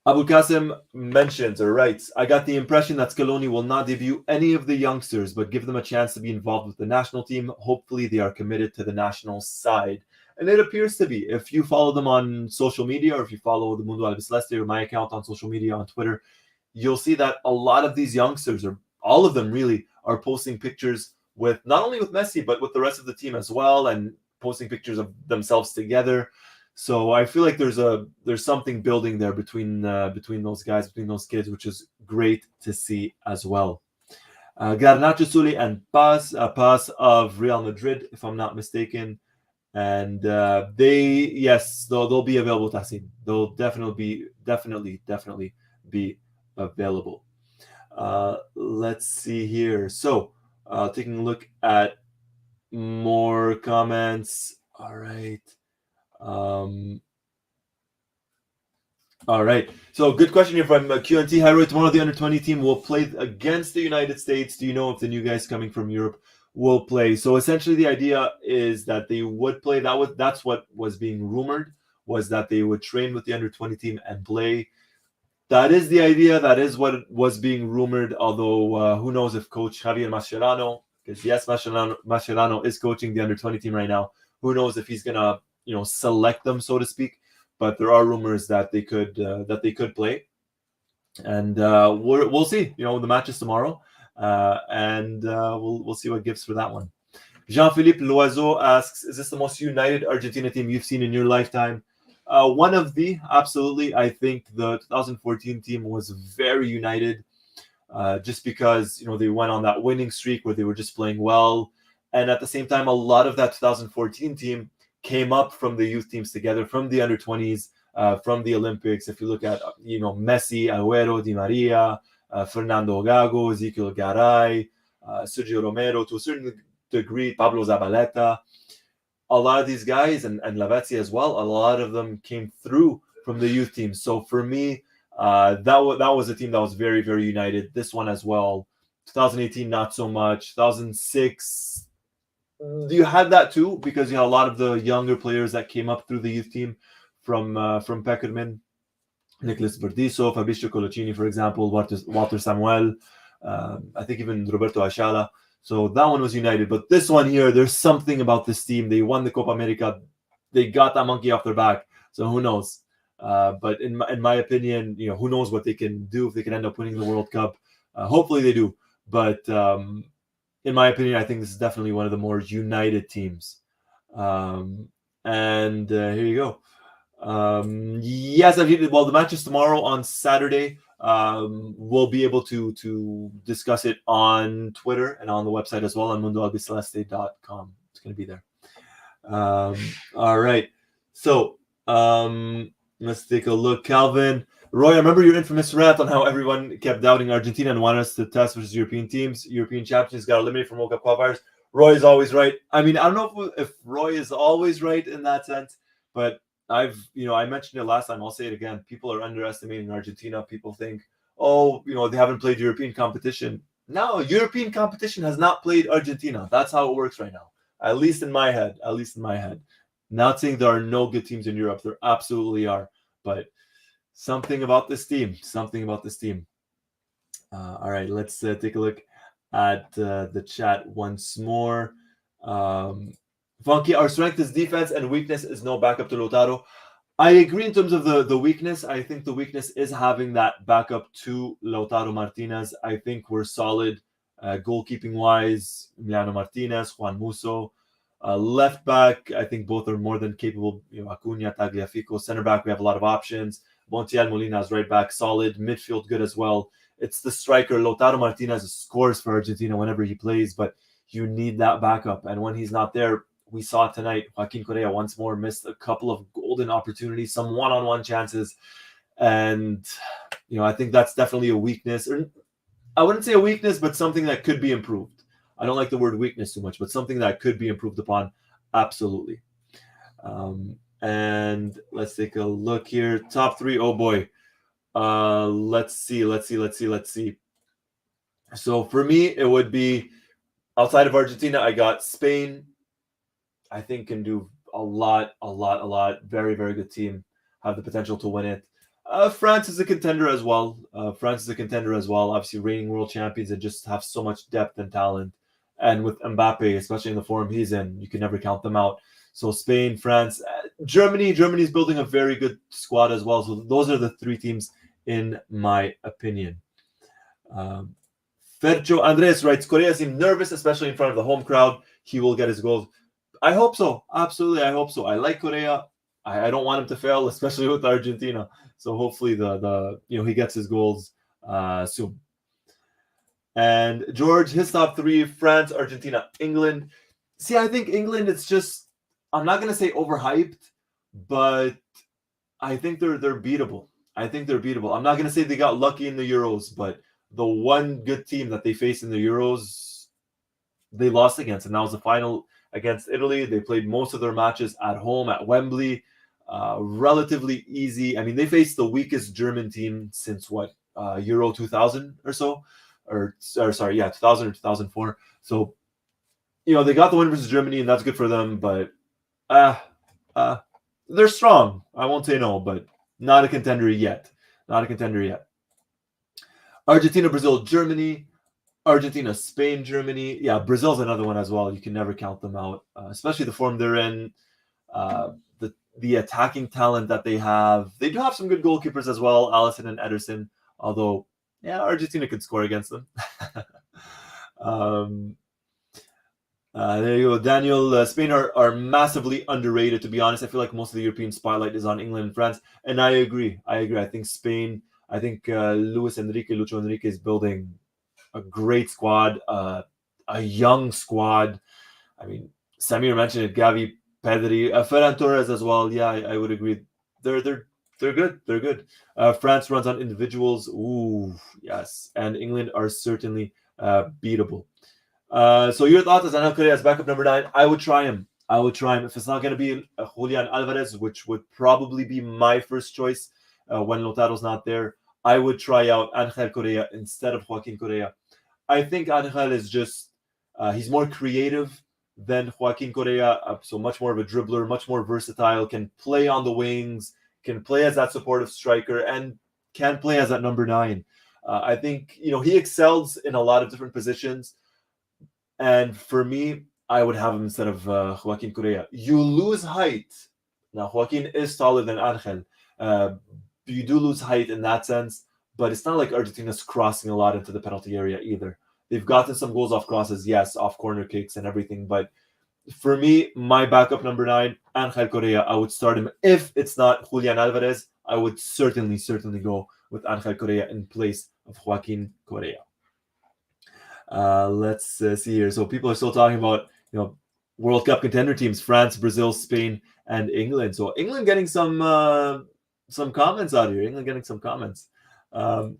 Abu Qasim mentions or writes, I got the impression that Scaloni will not debut any of the youngsters, but give them a chance to be involved with the national team. Hopefully they are committed to the national side. And it appears to be. If you follow them on social media, or if you follow the Mundo Albiceleste or my account on social media on Twitter, you'll see that a lot of these youngsters, or all of them really, are posting pictures with not only with Messi, but with the rest of the team as well, and posting pictures of themselves together. So I feel like there's something building there between those guys, between those kids, which is great to see as well. Garnacho, Sule, and Paz of Real Madrid, if I'm not mistaken, and they'll be available. Tassim, they'll definitely be available. Let's see here. So taking a look at more comments. All right. All right. So good question here from QNT. Hi, Roy. Tomorrow the under-20 team will play against the United States. Do you know if the new guys coming from Europe will play? So essentially the idea is that they would play. That's what was being rumored, was that they would train with the under-20 team and play. That is the idea. That is what was being rumored. Although who knows if Coach Javier Mascherano, because yes, Mascherano is coaching the under-20 team right now. Who knows if he's gonna select them, so to speak. But there are rumors that they could play, and we'll see. The match is tomorrow, and we'll see what gives for that one. Jean-Philippe Loiseau asks, "Is this the most united Argentina team you've seen in your lifetime?" One of the, absolutely. I think the 2014 team was very united, just because they went on that winning streak where they were just playing well, and at the same time, a lot of that 2014 team came up from the youth teams together, from the under-20s, from the Olympics. If you look at, Messi, Agüero, Di Maria, Fernando Gago, Ezequiel Garay, Sergio Romero, to a certain degree, Pablo Zabaleta. A lot of these guys, and Lavezzi as well, a lot of them came through from the youth teams. So for me, that was a team that was very, very united. This one as well. 2018, not so much. 2006, you had that too, because you had a lot of the younger players that came up through the youth team from Peckerman, Nicolas Berdiso, Fabrizio Colocini, for example, Walter Samuel, I think even Roberto Ayala. So that one was united. But this one here, there's something about this team. They won the Copa America. They got that monkey off their back. So who knows? But in my opinion, who knows what they can do if they can end up winning the World Cup. Hopefully they do. But in my opinion, I think this is definitely one of the more united teams. And here you go. Yes, well, the match is tomorrow on Saturday. We'll be able to discuss it on Twitter and on the website as well, on mundoalbiceleste.com. It's going to be there. All right. So let's take a look. Calvin, Roy, I remember your infamous rant on how everyone kept doubting Argentina and wanted us to test versus European teams. European champions got eliminated from World Cup qualifiers. Roy is always right. I mean, I don't know if Roy is always right in that sense, but I mentioned it last time. I'll say it again. People are underestimating Argentina. People think, they haven't played European competition. No, European competition has not played Argentina. That's how it works right now. At least in my head. Not saying there are no good teams in Europe. There absolutely are. But something about this team. All right, let's take a look at the chat once more. Funky, our strength is defense and weakness is no backup to Lautaro. I agree in terms of the weakness. I think the weakness is having that backup to Lautaro Martinez. I think we're solid goalkeeping-wise. Emiliano Martinez, Juan Musso. Left back, I think both are more than capable. Acuna, Tagliafico. Center back, we have a lot of options. Montiel Molina is right back, solid. Midfield, good as well. It's the striker. Lautaro Martinez scores for Argentina whenever he plays, but you need that backup. And when he's not there, we saw tonight, Joaquin Correa once more missed a couple of golden opportunities, some one-on-one chances. And, I think that's definitely a weakness. Or I wouldn't say a weakness, but something that could be improved. I don't like the word weakness too much, but something that could be improved upon. Absolutely. And let's take a look here. Top three. Oh boy. Let's see. So for me, it would be outside of Argentina, I got Spain. I think can do a lot. Very, very good team. Have the potential to win it. France is a contender as well. Obviously, reigning world champions and just have so much depth and talent. And with Mbappe, especially in the form he's in, you can never count them out. So Spain, France, Germany's building a very good squad as well. So those are the three teams in my opinion. Fercho Andres writes, Correa seemed nervous, especially in front of the home crowd. He will get his goals. I hope so. Absolutely, I hope so. I like Correa. I don't want him to fail, especially with Argentina. So hopefully he gets his goals soon. And George, his top three: France, Argentina, England. See, I think England, it's just, I'm not gonna say overhyped, but I think they're beatable. I'm not gonna say they got lucky in the Euros, but the one good team that they faced in the Euros, they lost against, and that was the final against Italy. They played most of their matches at home at Wembley. Relatively easy. I mean, they faced the weakest German team since Euro 2000 or so, 2000 or 2004. So, they got the win versus Germany, and that's good for them. But they're strong. I won't say no, but not a contender yet. Argentina, Brazil, Germany. Argentina, Spain, Germany. Yeah, Brazil's another one as well. You can never count them out, especially the form they're in. The attacking talent that they have. They do have some good goalkeepers as well, Alisson and Ederson. Although, Argentina could score against them. There you go, Daniel. Spain are massively underrated, to be honest. I feel like most of the European spotlight is on England and France, and I agree. I think Spain. I think Lucho Enrique is building a great squad, a young squad. I mean, Samir mentioned it. Gavi, Pedri, Ferran Torres as well. Yeah, I would agree. They're good. They're good. France runs on individuals. Ooh, yes. And England are certainly beatable. So your thoughts as Angel Correa as backup number 9? I would try him. If it's not going to be Julian Alvarez, which would probably be my first choice when Lautaro's not there, I would try out Angel Correa instead of Joaquin Correa. I think Angel is just, he's more creative than Joaquin Correa, so much more of a dribbler, much more versatile, can play on the wings, can play as that supportive striker, and can play as that number 9. I think, he excels in a lot of different positions. And for me, I would have him instead of Joaquin Correa. You lose height, Now, Joaquin is taller than Angel. You do lose height in that sense, but it's not like Argentina's crossing a lot into the penalty area either. They've gotten some goals off crosses, yes, off corner kicks and everything, but for me, my backup number 9, Angel Correa, I would start him. If it's not Julian Alvarez, I would certainly go with Angel Correa in place of Joaquin Correa. Let's see here. So people are still talking about, World Cup contender teams: France, Brazil, Spain, and England. So England getting some comments out here. England getting some comments. No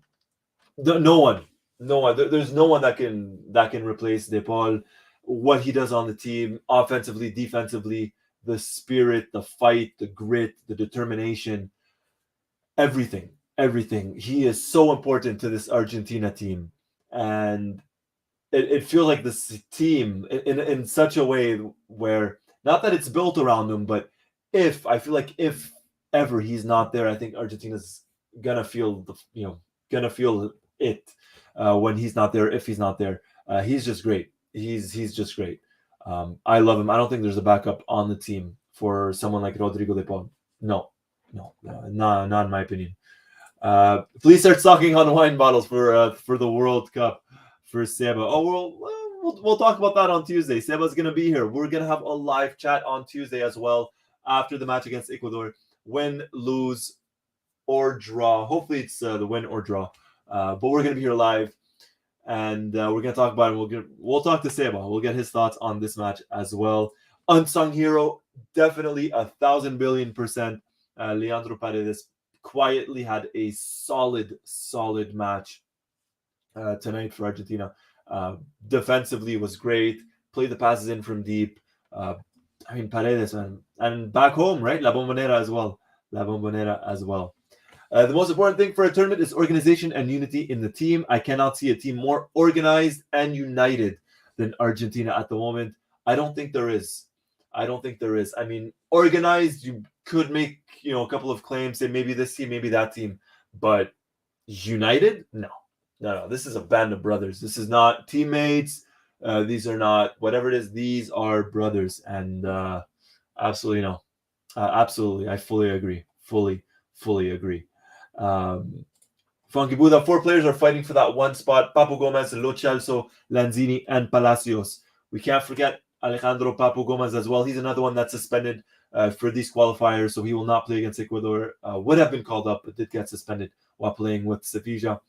one. There's no one that can replace De Paul. What he does on the team, offensively, defensively, the spirit, the fight, the grit, the determination, everything. He is so important to this Argentina team, and it feels like this team in such a way where, not that it's built around him, but if ever he's not there, I think Argentina's gonna feel it when he's not there. If he's not there, he's just great. He's just great. I love him. I don't think there's a backup on the team for someone like Rodrigo De Paul. No, not in my opinion. Please start stocking on wine bottles for the World Cup for Seba. Oh, we'll talk about that on Tuesday. Seba's gonna be here. We're gonna have a live chat on Tuesday as well after the match against Ecuador. Win, lose, or draw. Hopefully it's the win or draw. But we're gonna be here live, and we're gonna talk about it. We'll talk to Seba. We'll get his thoughts on this match as well. Unsung hero, definitely 1,000 billion%. Leandro Paredes quietly had a solid match tonight for Argentina. Defensively was great. Played the passes in from deep. Paredes, man. And back home, right? La Bombonera as well. The most important thing for a tournament is organization and unity in the team. I cannot see a team more organized and united than Argentina at the moment. I don't think there is. I mean, organized, you could make, a couple of claims, say maybe this team, maybe that team, but united? No. This is a band of brothers. This is not teammates. These are not whatever it is. These are brothers, and absolutely no. Absolutely, I fully agree. Fully agree. Funky Buddha, 4 players are fighting for that one spot: Papu Gomez, Lo Celso, Lanzini, and Palacios. We can't forget Alejandro Papu Gomez as well. He's another one that's suspended for these qualifiers, so he will not play against Ecuador. Would have been called up, but did get suspended while playing with Sevilla.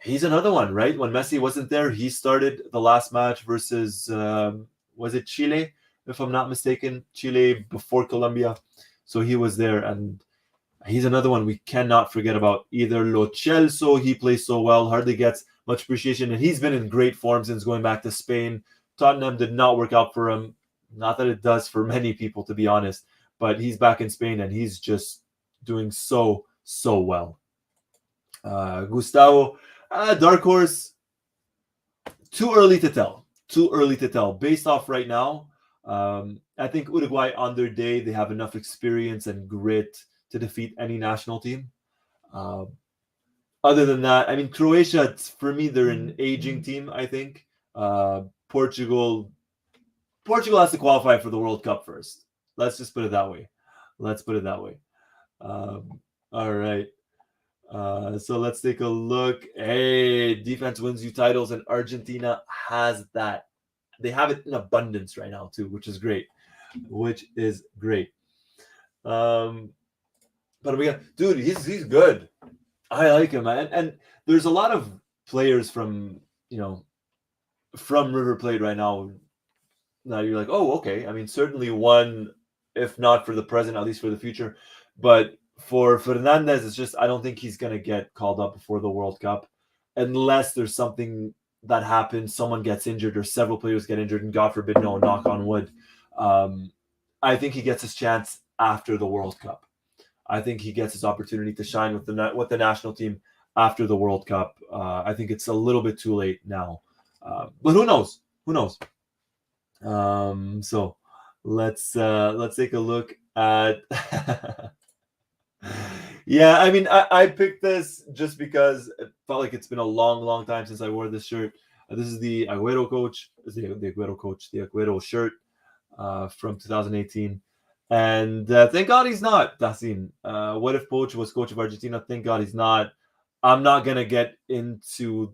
He's another one, right? When Messi wasn't there, he started the last match versus, was it Chile? If I'm not mistaken, Chile before Colombia. So he was there, and he's another one we cannot forget about either. Lo Celso, he plays so well, hardly gets much appreciation, and he's been in great form since going back to Spain. Tottenham did not work out for him. Not that it does for many people, to be honest, but he's back in Spain, and he's just doing so well. Gustavo, dark horse, too early to tell. Based off right now, I think Uruguay on their day, they have enough experience and grit to defeat any national team. Other than that, I mean, Croatia, for me, they're an aging team, I think. Portugal has to qualify for the World Cup first. Let's just put it that way. All right. So let's take a look. Hey, defense wins you titles, and Argentina has that. They have it in abundance right now too, which is great. But we got, dude, he's good. I like him, man. And there's a lot of players from River Plate right now. Now you're like, oh, okay. I mean, certainly one, if not for the present, at least for the future. But for Fernandez, it's just, I don't think he's going to get called up before the World Cup unless there's something that happens, someone gets injured or several players get injured, and God forbid, no, knock on wood. I think he gets his chance after the World Cup. I think he gets his opportunity to shine with the national team after the World Cup. I think it's a little bit too late now. But who knows? So let's take a look at yeah, I mean, I picked this just because it felt like it's been a long time since I wore this shirt. This is the Agüero coach. The Agüero shirt from 2018. And thank God he's not, Tassin. What if Poch was coach of Argentina? Thank God he's not. I'm not going to get into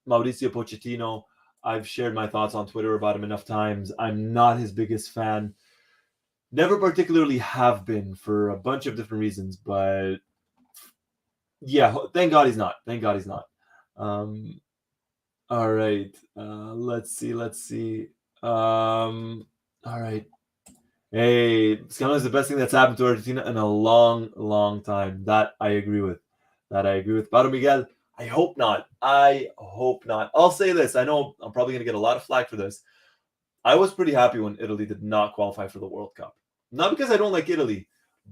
Mauricio Pochettino. I've shared my thoughts on Twitter about him enough times. I'm not his biggest fan. Never particularly have been for a bunch of different reasons, but yeah, thank God he's not. Thank God he's not. All right. Let's see. All right. Hey, Scandal is the best thing that's happened to Argentina in a long, long time. That I agree with. Pablo Miguel, I hope not. I'll say this. I know I'm probably going to get a lot of flack for this. I was pretty happy when Italy did not qualify for the World Cup. Not because I don't like Italy,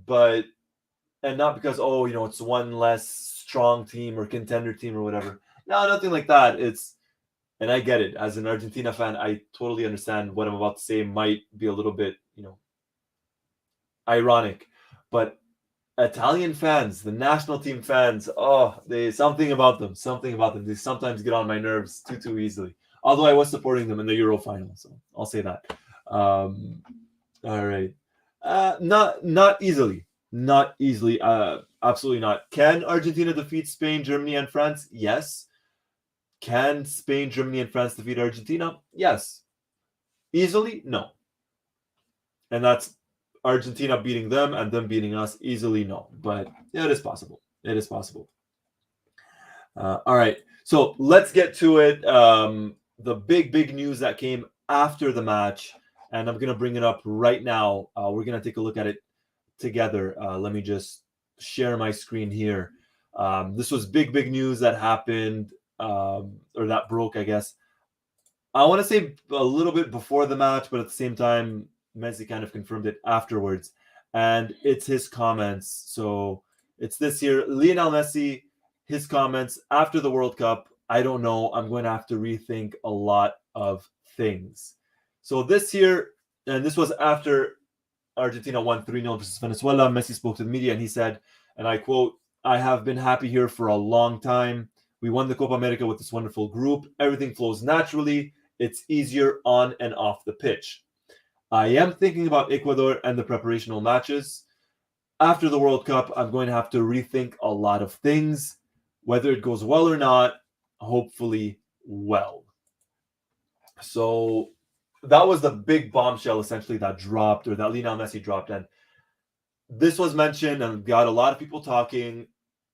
and not because, it's one less strong team or contender team or whatever. No, nothing like that. And I get it. As an Argentina fan, I totally understand what I'm about to say might be a little bit, ironic. But Italian fans, the national team fans, something about them. They sometimes get on my nerves too easily. Although I was supporting them in the Euro final, so I'll say that. All right. Not easily. Absolutely not. Can Argentina defeat Spain, Germany, and France? Yes. Can Spain, Germany, and France defeat Argentina? Yes. Easily? No. And that's Argentina beating them and them beating us easily? No. But yeah, it is possible. All right. So let's get to it. The big news that came after the match, and I'm going to bring it up right now. We're going to take a look at it together. Let me just share my screen here. This was big news that happened, or that broke, I guess. I want to say a little bit before the match, but at the same time, Messi kind of confirmed it afterwards. And it's his comments. So it's this here. Lionel Messi, his comments after the World Cup. I don't know. I'm going to have to rethink a lot of things. So this here, and this was after Argentina won 3-0 versus Venezuela. Messi spoke to the media and he said, and I quote, "I have been happy here for a long time. We won the Copa America with this wonderful group. Everything flows naturally. It's easier on and off the pitch. I am thinking about Ecuador and the preparational matches. After the World Cup, I'm going to have to rethink a lot of things. Whether it goes well or not, hopefully well." So that was the big bombshell, essentially, that dropped, or that Lionel Messi dropped. And this was mentioned and got a lot of people talking.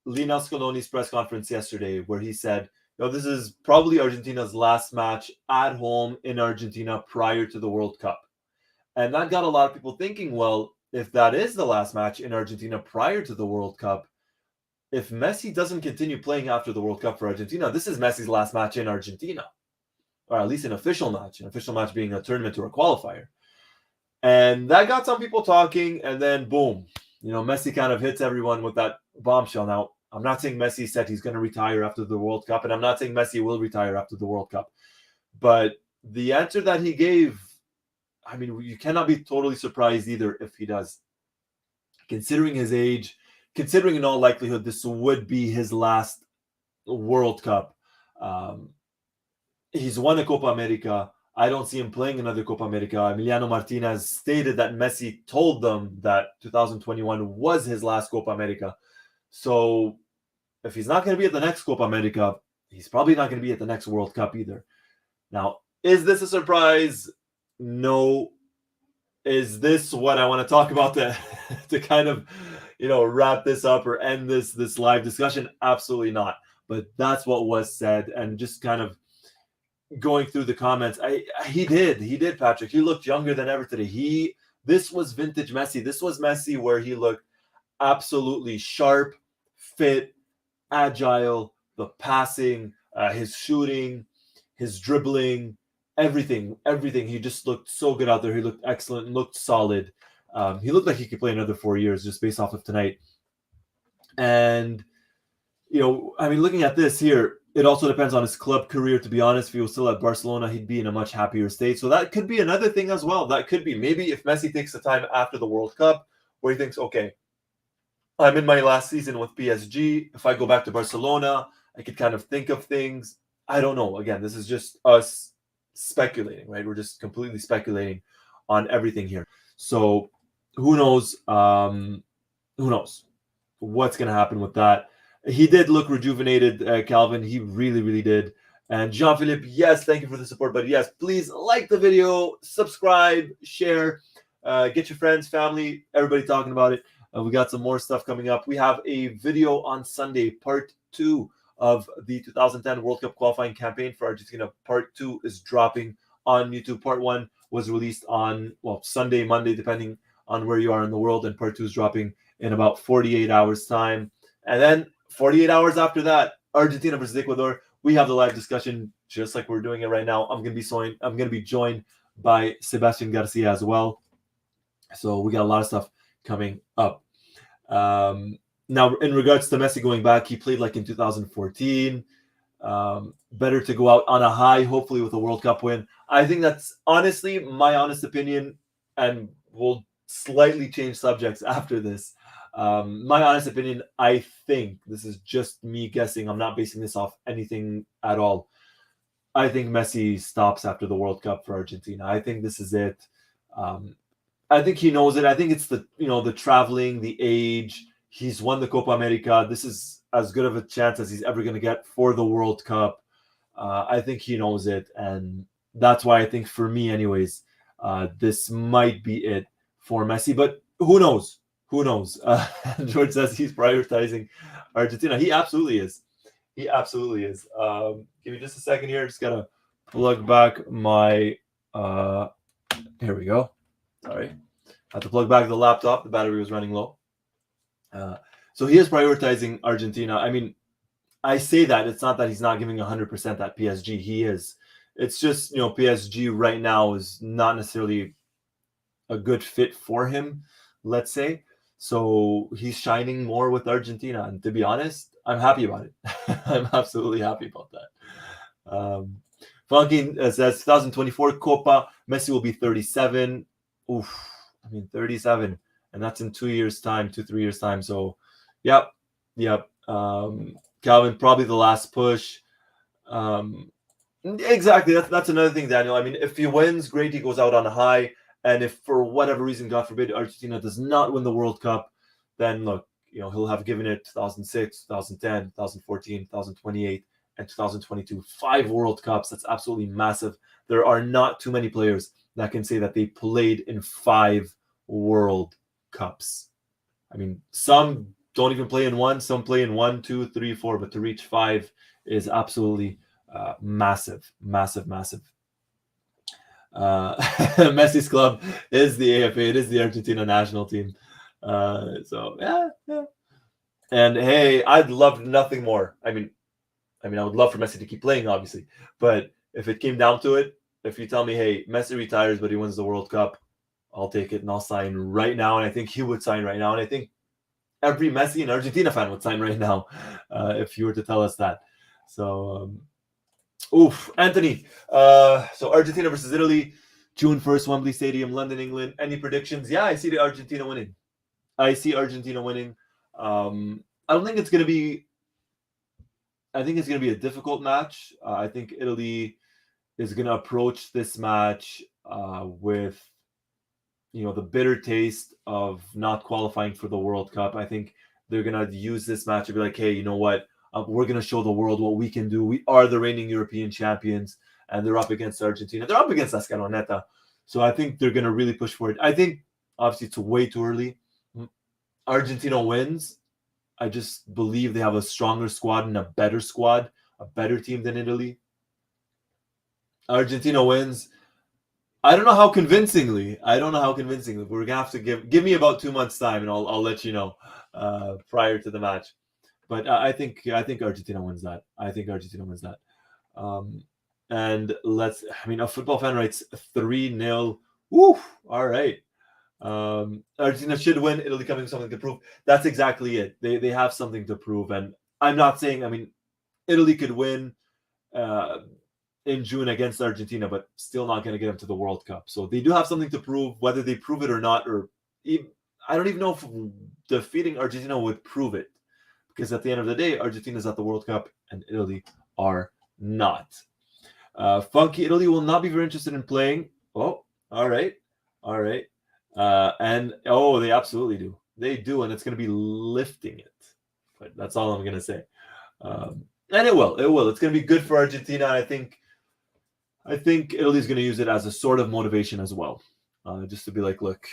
Lionel Scaloni's press conference yesterday, where he said, this is probably Argentina's last match at home in Argentina prior to the World Cup. And that got a lot of people thinking, well, if that is the last match in Argentina prior to the World Cup, if Messi doesn't continue playing after the World Cup for Argentina, this is Messi's last match in Argentina, or at least an official match being a tournament or a qualifier. And that got some people talking, and then boom, Messi kind of hits everyone with that bombshell. Now, I'm not saying Messi said he's going to retire after the World Cup, and I'm not saying Messi will retire after the World Cup. But the answer that he gave, I mean, you cannot be totally surprised either if he does. Considering his age, considering in all likelihood this would be his last World Cup. He's won a Copa America. I don't see him playing another Copa America. Emiliano Martinez stated that Messi told them that 2021 was his last Copa America. So if he's not going to be at the next Copa America, he's probably not going to be at the next World Cup either. Now, is this a surprise? No. Is this what I want to talk about to kind of, wrap this up or end this live discussion? Absolutely not. But that's what was said, and just kind of going through the comments, he did, Patrick. He looked younger than ever today. This was vintage Messi. This was Messi where he looked absolutely sharp, fit, agile, the passing, his shooting, his dribbling, everything. He just looked so good out there. He looked excellent, looked solid. He looked like he could play another 4 years just based off of tonight. And, looking at this here, it also depends on his club career, to be honest. If he was still at Barcelona, he'd be in a much happier state. So that could be another thing as well. That could be maybe if Messi takes the time after the World Cup where he thinks, okay, I'm in my last season with PSG. If I go back to Barcelona, I could kind of think of things. I don't know. Again, this is just us speculating, right? We're just completely speculating on everything here. So who knows? Who knows what's going to happen with that? He did look rejuvenated, Calvin. He really, really did. And Jean-Philippe, yes, thank you for the support. But yes, please like the video, subscribe, share, get your friends, family, everybody talking about it. We got some more stuff coming up. We have a video on Sunday, part 2 of the 2010 World Cup qualifying campaign for Argentina. Part 2 is dropping on YouTube. Part 1 was released on, well, Sunday, Monday, depending on where you are in the world. And part 2 is dropping in about 48 hours time. And then 48 hours after that, Argentina versus Ecuador. We have the live discussion just like we're doing it right now. I'm gonna be joined by Sebastian Garcia as well. So we got a lot of stuff coming up. Now, in regards to Messi going back, he played like in 2014. Better to go out on a high, hopefully with a World Cup win. I think that's honestly my honest opinion, and we'll slightly change subjects after this. My honest opinion, I think, this is just me guessing, I'm not basing this off anything at all. I think Messi stops after the World Cup for Argentina. I think this is it. I think he knows it. I think it's the traveling, the age. He's won the Copa America. This is as good of a chance as he's ever going to get for the World Cup. I think he knows it, and that's why I think, for me anyways, this might be it for Messi. But who knows? Who knows? George says he's prioritizing Argentina. He absolutely is. He absolutely is. Give me just a second here. Just got to plug back my... here we go. Sorry. I had to plug back the laptop. The battery was running low. So he is prioritizing Argentina. I mean, I say that. It's not that he's not giving 100% at PSG. He is. It's just, PSG right now is not necessarily a good fit for him, let's say. So he's shining more with Argentina. And to be honest, I'm happy about it. I'm absolutely happy about that. Funky says 2024 Copa, Messi will be 37. Oof. 37. And that's in 2 years' time, 3 years' time. So, yep. Calvin, probably the last push. Exactly. That's another thing, Daniel. I mean, if he wins, great. He goes out on a high. And if for whatever reason, God forbid, Argentina does not win the World Cup, then look, he'll have given it 2006, 2010, 2014, 2028, and 2022. 5 World Cups. That's absolutely massive. There are not too many players that can say that they played in 5 World Cups. I mean, some don't even play in 1. Some play in 1, 2, 3, 4. But to reach 5 is absolutely massive. Messi's club is the AFA. It is the Argentina national team. So yeah. And hey, I'd love nothing more. I mean, I would love for Messi to keep playing, obviously. But if it came down to it, if you tell me, hey, Messi retires, but he wins the World Cup, I'll take it and I'll sign right now. And I think he would sign right now. And I think every Messi and Argentina fan would sign right now if you were to tell us that. So, Anthony. So Argentina versus Italy, June 1st, Wembley Stadium, London, England. Any predictions? Yeah, I see the Argentina winning. I don't think it's going to be... I think it's going to be a difficult match. I think Italy is going to approach this match with, the bitter taste of not qualifying for the World Cup. I think they're going to use this match to be like, hey, you know what? We're going to show the world what we can do. We are the reigning European champions, and they're up against Argentina. They're up against La Scaloneta. So I think they're going to really push for it. I think, obviously, it's way too early. Argentina wins. I just believe they have a stronger squad and a better team than Italy. Argentina wins. I don't know how convincingly. We're gonna have to give me about 2 months time, and I'll let you know prior to the match. But I think Argentina wins that. And a football fan writes 3-0. Woo! All right. Argentina should win. Italy coming with something to prove. That's exactly it. They have something to prove, and I'm not saying. Italy could win in June against Argentina, but still not going to get them to the World Cup. So they do have something to prove. Whether they prove it or not, I don't even know if defeating Argentina would prove it, because at the end of the day, Argentina is at the World Cup and Italy are not. Funky Italy will not be very interested in playing. Oh, all right. And they absolutely do. They do, and it's going to be lifting it. But that's all I'm going to say. And it will. It's going to be good for Argentina. I think Italy's going to use it as a sort of motivation as well, just to be like, look,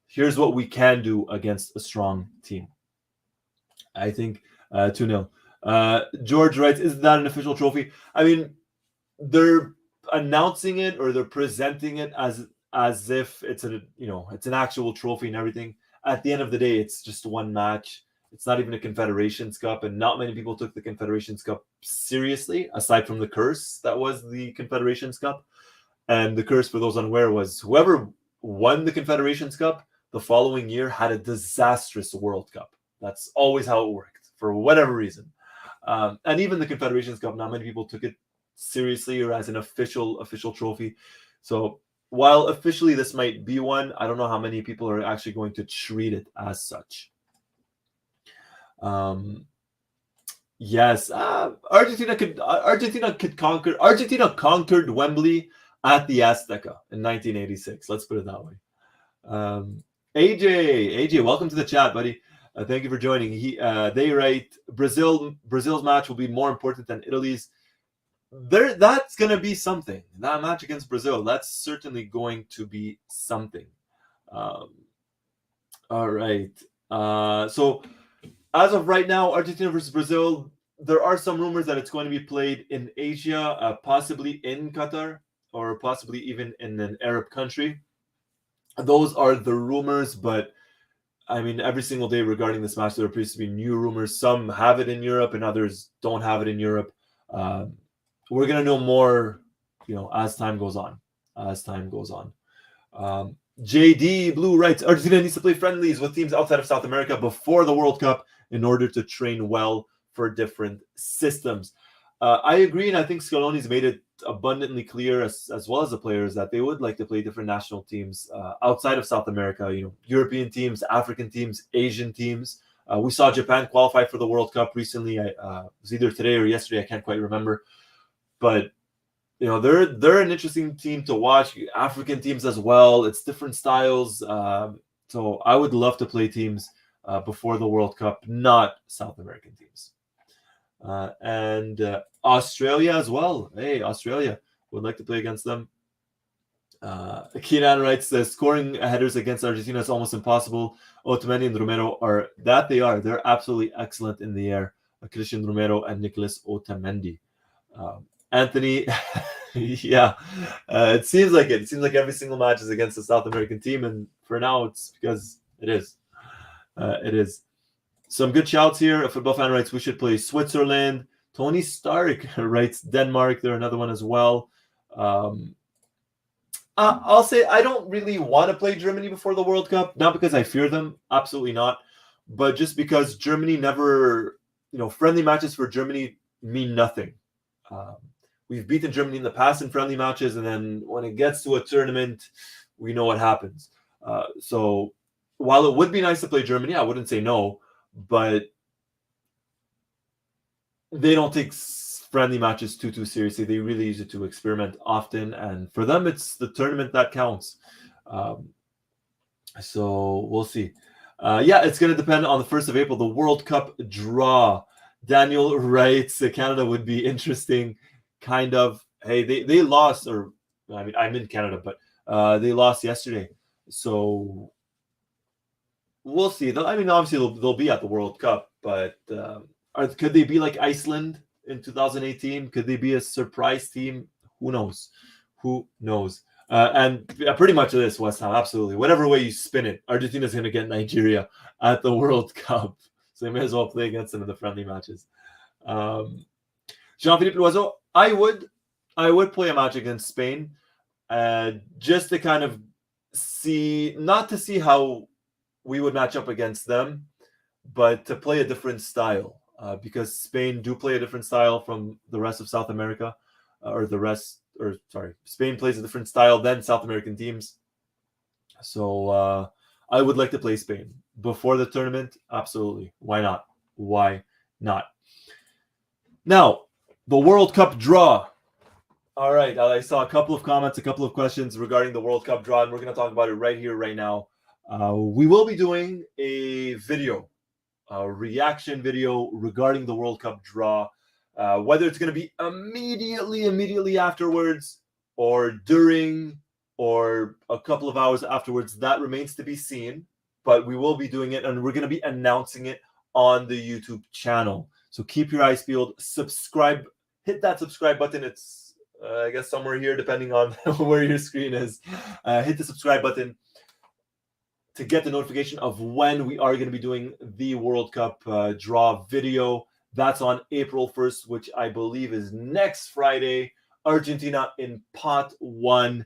here's what we can do against a strong team. I think 2-0. George writes, is that an official trophy? I mean, they're announcing it or they're presenting it as if it's it's an actual trophy and everything. At the end of the day, it's just one match. It's not even a Confederations Cup, and not many people took the Confederations Cup seriously, aside from the curse that was the Confederations Cup. And the curse, for those unaware, was whoever won the Confederations Cup the following year had a disastrous World Cup. That's always how it worked, for whatever reason. And even the Confederations Cup, not many people took it seriously or as an official trophy. So while officially this might be one, I don't know how many people are actually going to treat it as such. Yes, Argentina conquered Wembley at the Azteca in 1986. Let's put it that way. AJ, welcome to the chat, buddy. Thank you for joining. They write, Brazil's match will be more important than Italy's. That's going to be something. That match against Brazil, that's certainly going to be something. All right. So as of right now, Argentina versus Brazil, there are some rumors that it's going to be played in Asia, possibly in Qatar, or possibly even in an Arab country. Those are the rumors, but I mean, every single day regarding this match, there appears to be new rumors. Some have it in Europe and others don't have it in Europe. We're going to know more, as time goes on. JD Blue writes, Argentina needs to play friendlies with teams outside of South America before the World Cup in order to train well for different systems. I agree, and I think Scaloni's made it abundantly clear, as well as the players, that they would like to play different national teams outside of South America. European teams, African teams, Asian teams. We saw Japan qualify for the World Cup recently. It was either today or yesterday. I can't quite remember, but they're an interesting team to watch. African teams as well. It's different styles. So I would love to play teams before the World Cup, not South American teams. And Australia as well. Hey, Australia, would like to play against them. Keenan writes, the scoring headers against Argentina is almost impossible. Otamendi and Romero they're absolutely excellent in the air. Christian Romero and Nicolas Otamendi. Anthony, yeah, it seems like it. It seems like every single match is against a South American team, and for now, it's because it is. It is. Some good shouts here. A football fan writes, we should play Switzerland. Tony Stark writes, Denmark. They're another one as well. I'll say I don't really want to play Germany before the World Cup, not because I fear them, absolutely not, but just because Germany never, friendly matches for Germany mean nothing. We've beaten Germany in the past in friendly matches, and then when it gets to a tournament, we know what happens. So while it would be nice to play Germany, I wouldn't say no, but they don't take friendly matches too seriously. They really use it to experiment often, and for them, it's the tournament that counts. So we'll see. It's going to depend on the 1st of April, the World Cup draw. Daniel writes, Canada would be interesting. Kind of. Hey, they lost, or I mean, I'm in Canada, but they lost yesterday. So we'll see. Obviously they'll be at the World Cup, but could they be like Iceland in 2018? Could they be a surprise team? Who knows? And pretty much this, West Ham, absolutely. Whatever way you spin it, Argentina's going to get Nigeria at the World Cup. So they may as well play against them in the friendly matches. Jean-Philippe Loiseau, I would play a match against Spain, just to kind of see, not to see how we would match up against them, but to play a different style, because Spain do play a different style from the rest of South America, Spain plays a different style than South American teams. So I would like to play Spain before the tournament. Absolutely. Why not? Now, the World Cup draw. All right. I saw a couple of comments, a couple of questions regarding the World Cup draw, and we're going to talk about it right here, right now. We will be doing a video, a reaction video regarding the World Cup draw. Whether it's going to be immediately afterwards, or during, or a couple of hours afterwards, that remains to be seen. But we will be doing it, and we're going to be announcing it on the YouTube channel. So keep your eyes peeled. Subscribe. Hit that subscribe button. It's, I guess, somewhere here, depending on where your screen is. Hit the subscribe button to get the notification of when we are going to be doing the World Cup draw video. That's on April 1st, which I believe is next Friday. Argentina in pot 1.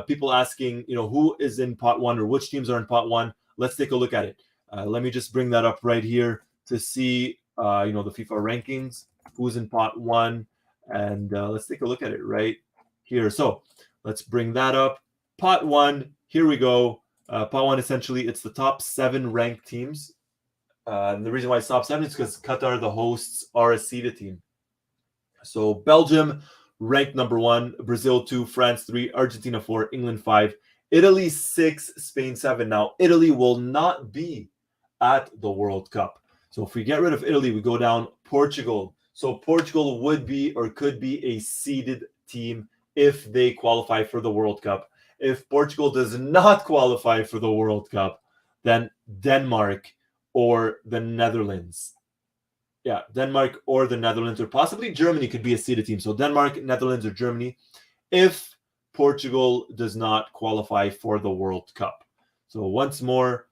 People asking, who is in pot 1 or which teams are in pot 1. Let's take a look at it. Let me just bring that up right here to see, the FIFA rankings, who's in pot 1. And let's take a look at it right here. So let's bring that up. Pot 1, here we go. Pot 1, essentially, it's the top 7 ranked teams. And the reason why it's top 7 is because Qatar, the hosts, are a seeded team. So Belgium ranked number 1, Brazil 2, France 3, Argentina 4, England 5, Italy 6, Spain 7. Now, Italy will not be at the World Cup. So if we get rid of Italy, we go down Portugal. So Portugal would be or could be a seeded team if they qualify for the World Cup. If Portugal does not qualify for the World Cup, then Denmark or the Netherlands. Yeah, Denmark or the Netherlands, or possibly Germany could be a seeded team. So Denmark, Netherlands, or Germany, if Portugal does not qualify for the World Cup. So once more,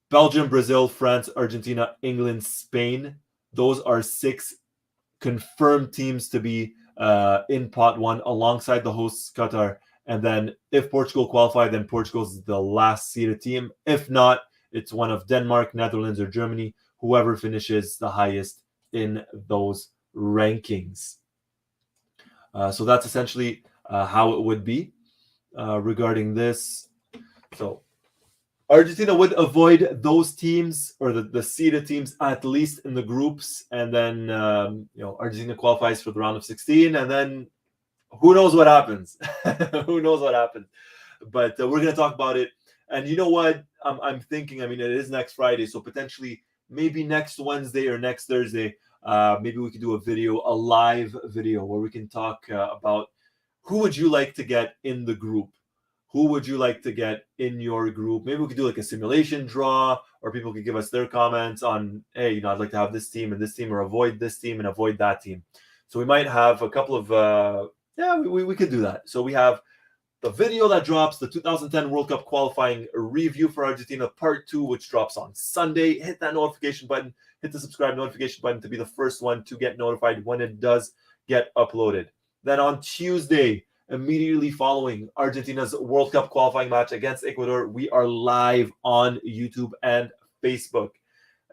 Belgium, Brazil, France, Argentina, England, Spain. Those are 6 confirmed teams to be in pot 1 alongside the hosts, Qatar. And then if Portugal qualify, then Portugal's the last seeded team. If not, it's one of Denmark, Netherlands, or Germany, whoever finishes the highest in those rankings. So that's essentially how it would be regarding this. So Argentina would avoid those teams, or the seeded teams, at least in the groups. And then, Argentina qualifies for the round of 16, and then who knows what happens? Who knows what happens? But we're going to talk about it. And you know what? I'm thinking, it is next Friday. So potentially maybe next Wednesday or next Thursday, maybe we could do a live video where we can talk about who would you like to get in the group? Who would you like to get in your group? Maybe we could do like a simulation draw, or people could give us their comments on, hey, I'd like to have this team and this team, or avoid this team and avoid that team. So we might have a couple of... we could do that. So we have the video that drops, the 2010 World Cup qualifying review for Argentina, part 2, which drops on Sunday. Hit that notification button, hit the subscribe notification button to be the first one to get notified when it does get uploaded. Then on Tuesday, immediately following Argentina's World Cup qualifying match against Ecuador, we are live on YouTube and Facebook.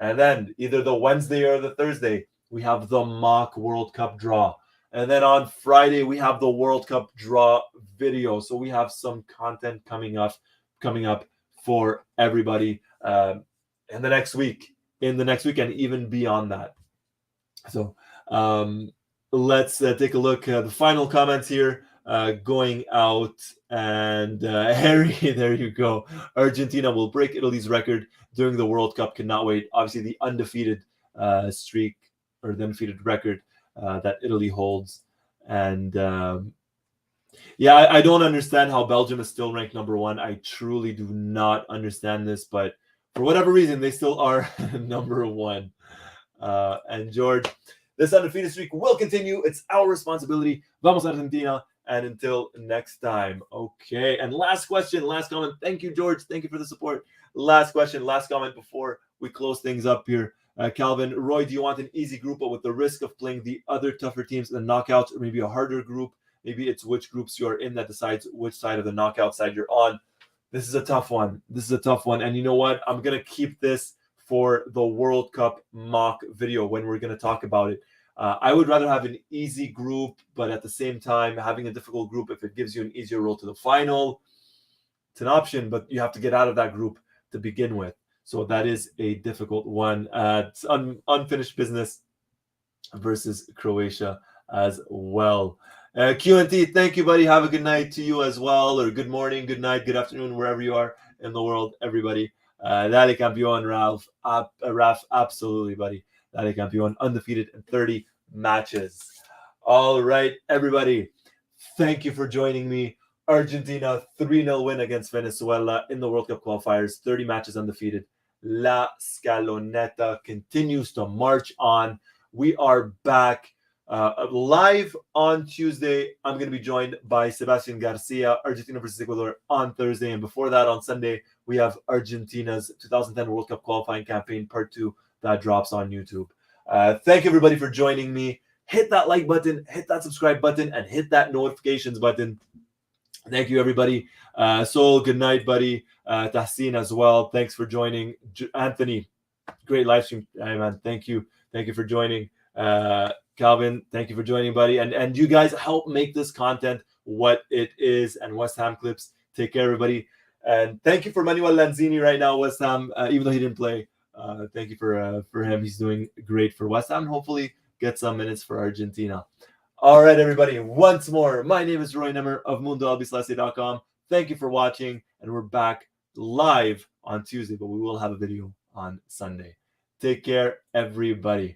And then either the Wednesday or the Thursday, we have the mock World Cup draw. And then on Friday, we have the World Cup draw video. So we have some content coming up for everybody in the next week, and even beyond that. So let's take a look at the final comments here going out. And Harry, there you go. Argentina will break Italy's record during the World Cup. Cannot wait. Obviously, the undefeated streak, or the undefeated record that Italy holds. And I don't understand how Belgium is still ranked number 1. I truly do not understand this, but for whatever reason, they still are number 1. And George, this undefeated streak will continue. It's our responsibility. Vamos Argentina. And until next time. Okay. And last question, last comment. Thank you, George. Thank you for the support. Last question, last comment before we close things up here. Calvin, Roy, do you want an easy group, but with the risk of playing the other tougher teams in the knockouts, or maybe a harder group? Maybe it's which groups you're in that decides which side of the knockout side you're on. This is a tough one. And you know what? I'm going to keep this for the World Cup mock video when we're going to talk about it. I would rather have an easy group, but at the same time, having a difficult group, if it gives you an easier road to the final, it's an option, but you have to get out of that group to begin with. So that is a difficult one. It's unfinished business versus Croatia as well. QNT, thank you, buddy. Have a good night to you as well, or good morning, good night, good afternoon, wherever you are in the world, everybody. Dale campeón, Raf, absolutely, buddy. Dale campeón, undefeated in 30 matches. All right, everybody. Thank you for joining me. Argentina 3-0 win against Venezuela in the World Cup qualifiers, 30 matches undefeated. La Scaloneta continues to march on. We are back live on Tuesday. I'm going to be joined by Sebastian Garcia, Argentina versus Ecuador on Thursday. And before that, on Sunday, we have Argentina's 2010 World Cup qualifying campaign part 2 that drops on YouTube. Thank you, everybody, for joining me. Hit that like button, hit that subscribe button, and hit that notifications button. Thank you, everybody. Sol, good night, buddy. Tahsin as well. Thanks for joining. Anthony, great live stream. Hey, man, thank you. Thank you for joining. Calvin, thank you for joining, buddy. And you guys help make this content what it is. And West Ham clips. Take care, everybody. And thank you for Manuel Lanzini right now, West Ham, even though he didn't play. Thank you for him. He's doing great for West Ham. Hopefully, get some minutes for Argentina. All right, everybody. Once more, my name is Roy Nemmer of Mundo Albiceleste.com. Thank you for watching, and we're back live on Tuesday, but we will have a video on Sunday. Take care, everybody.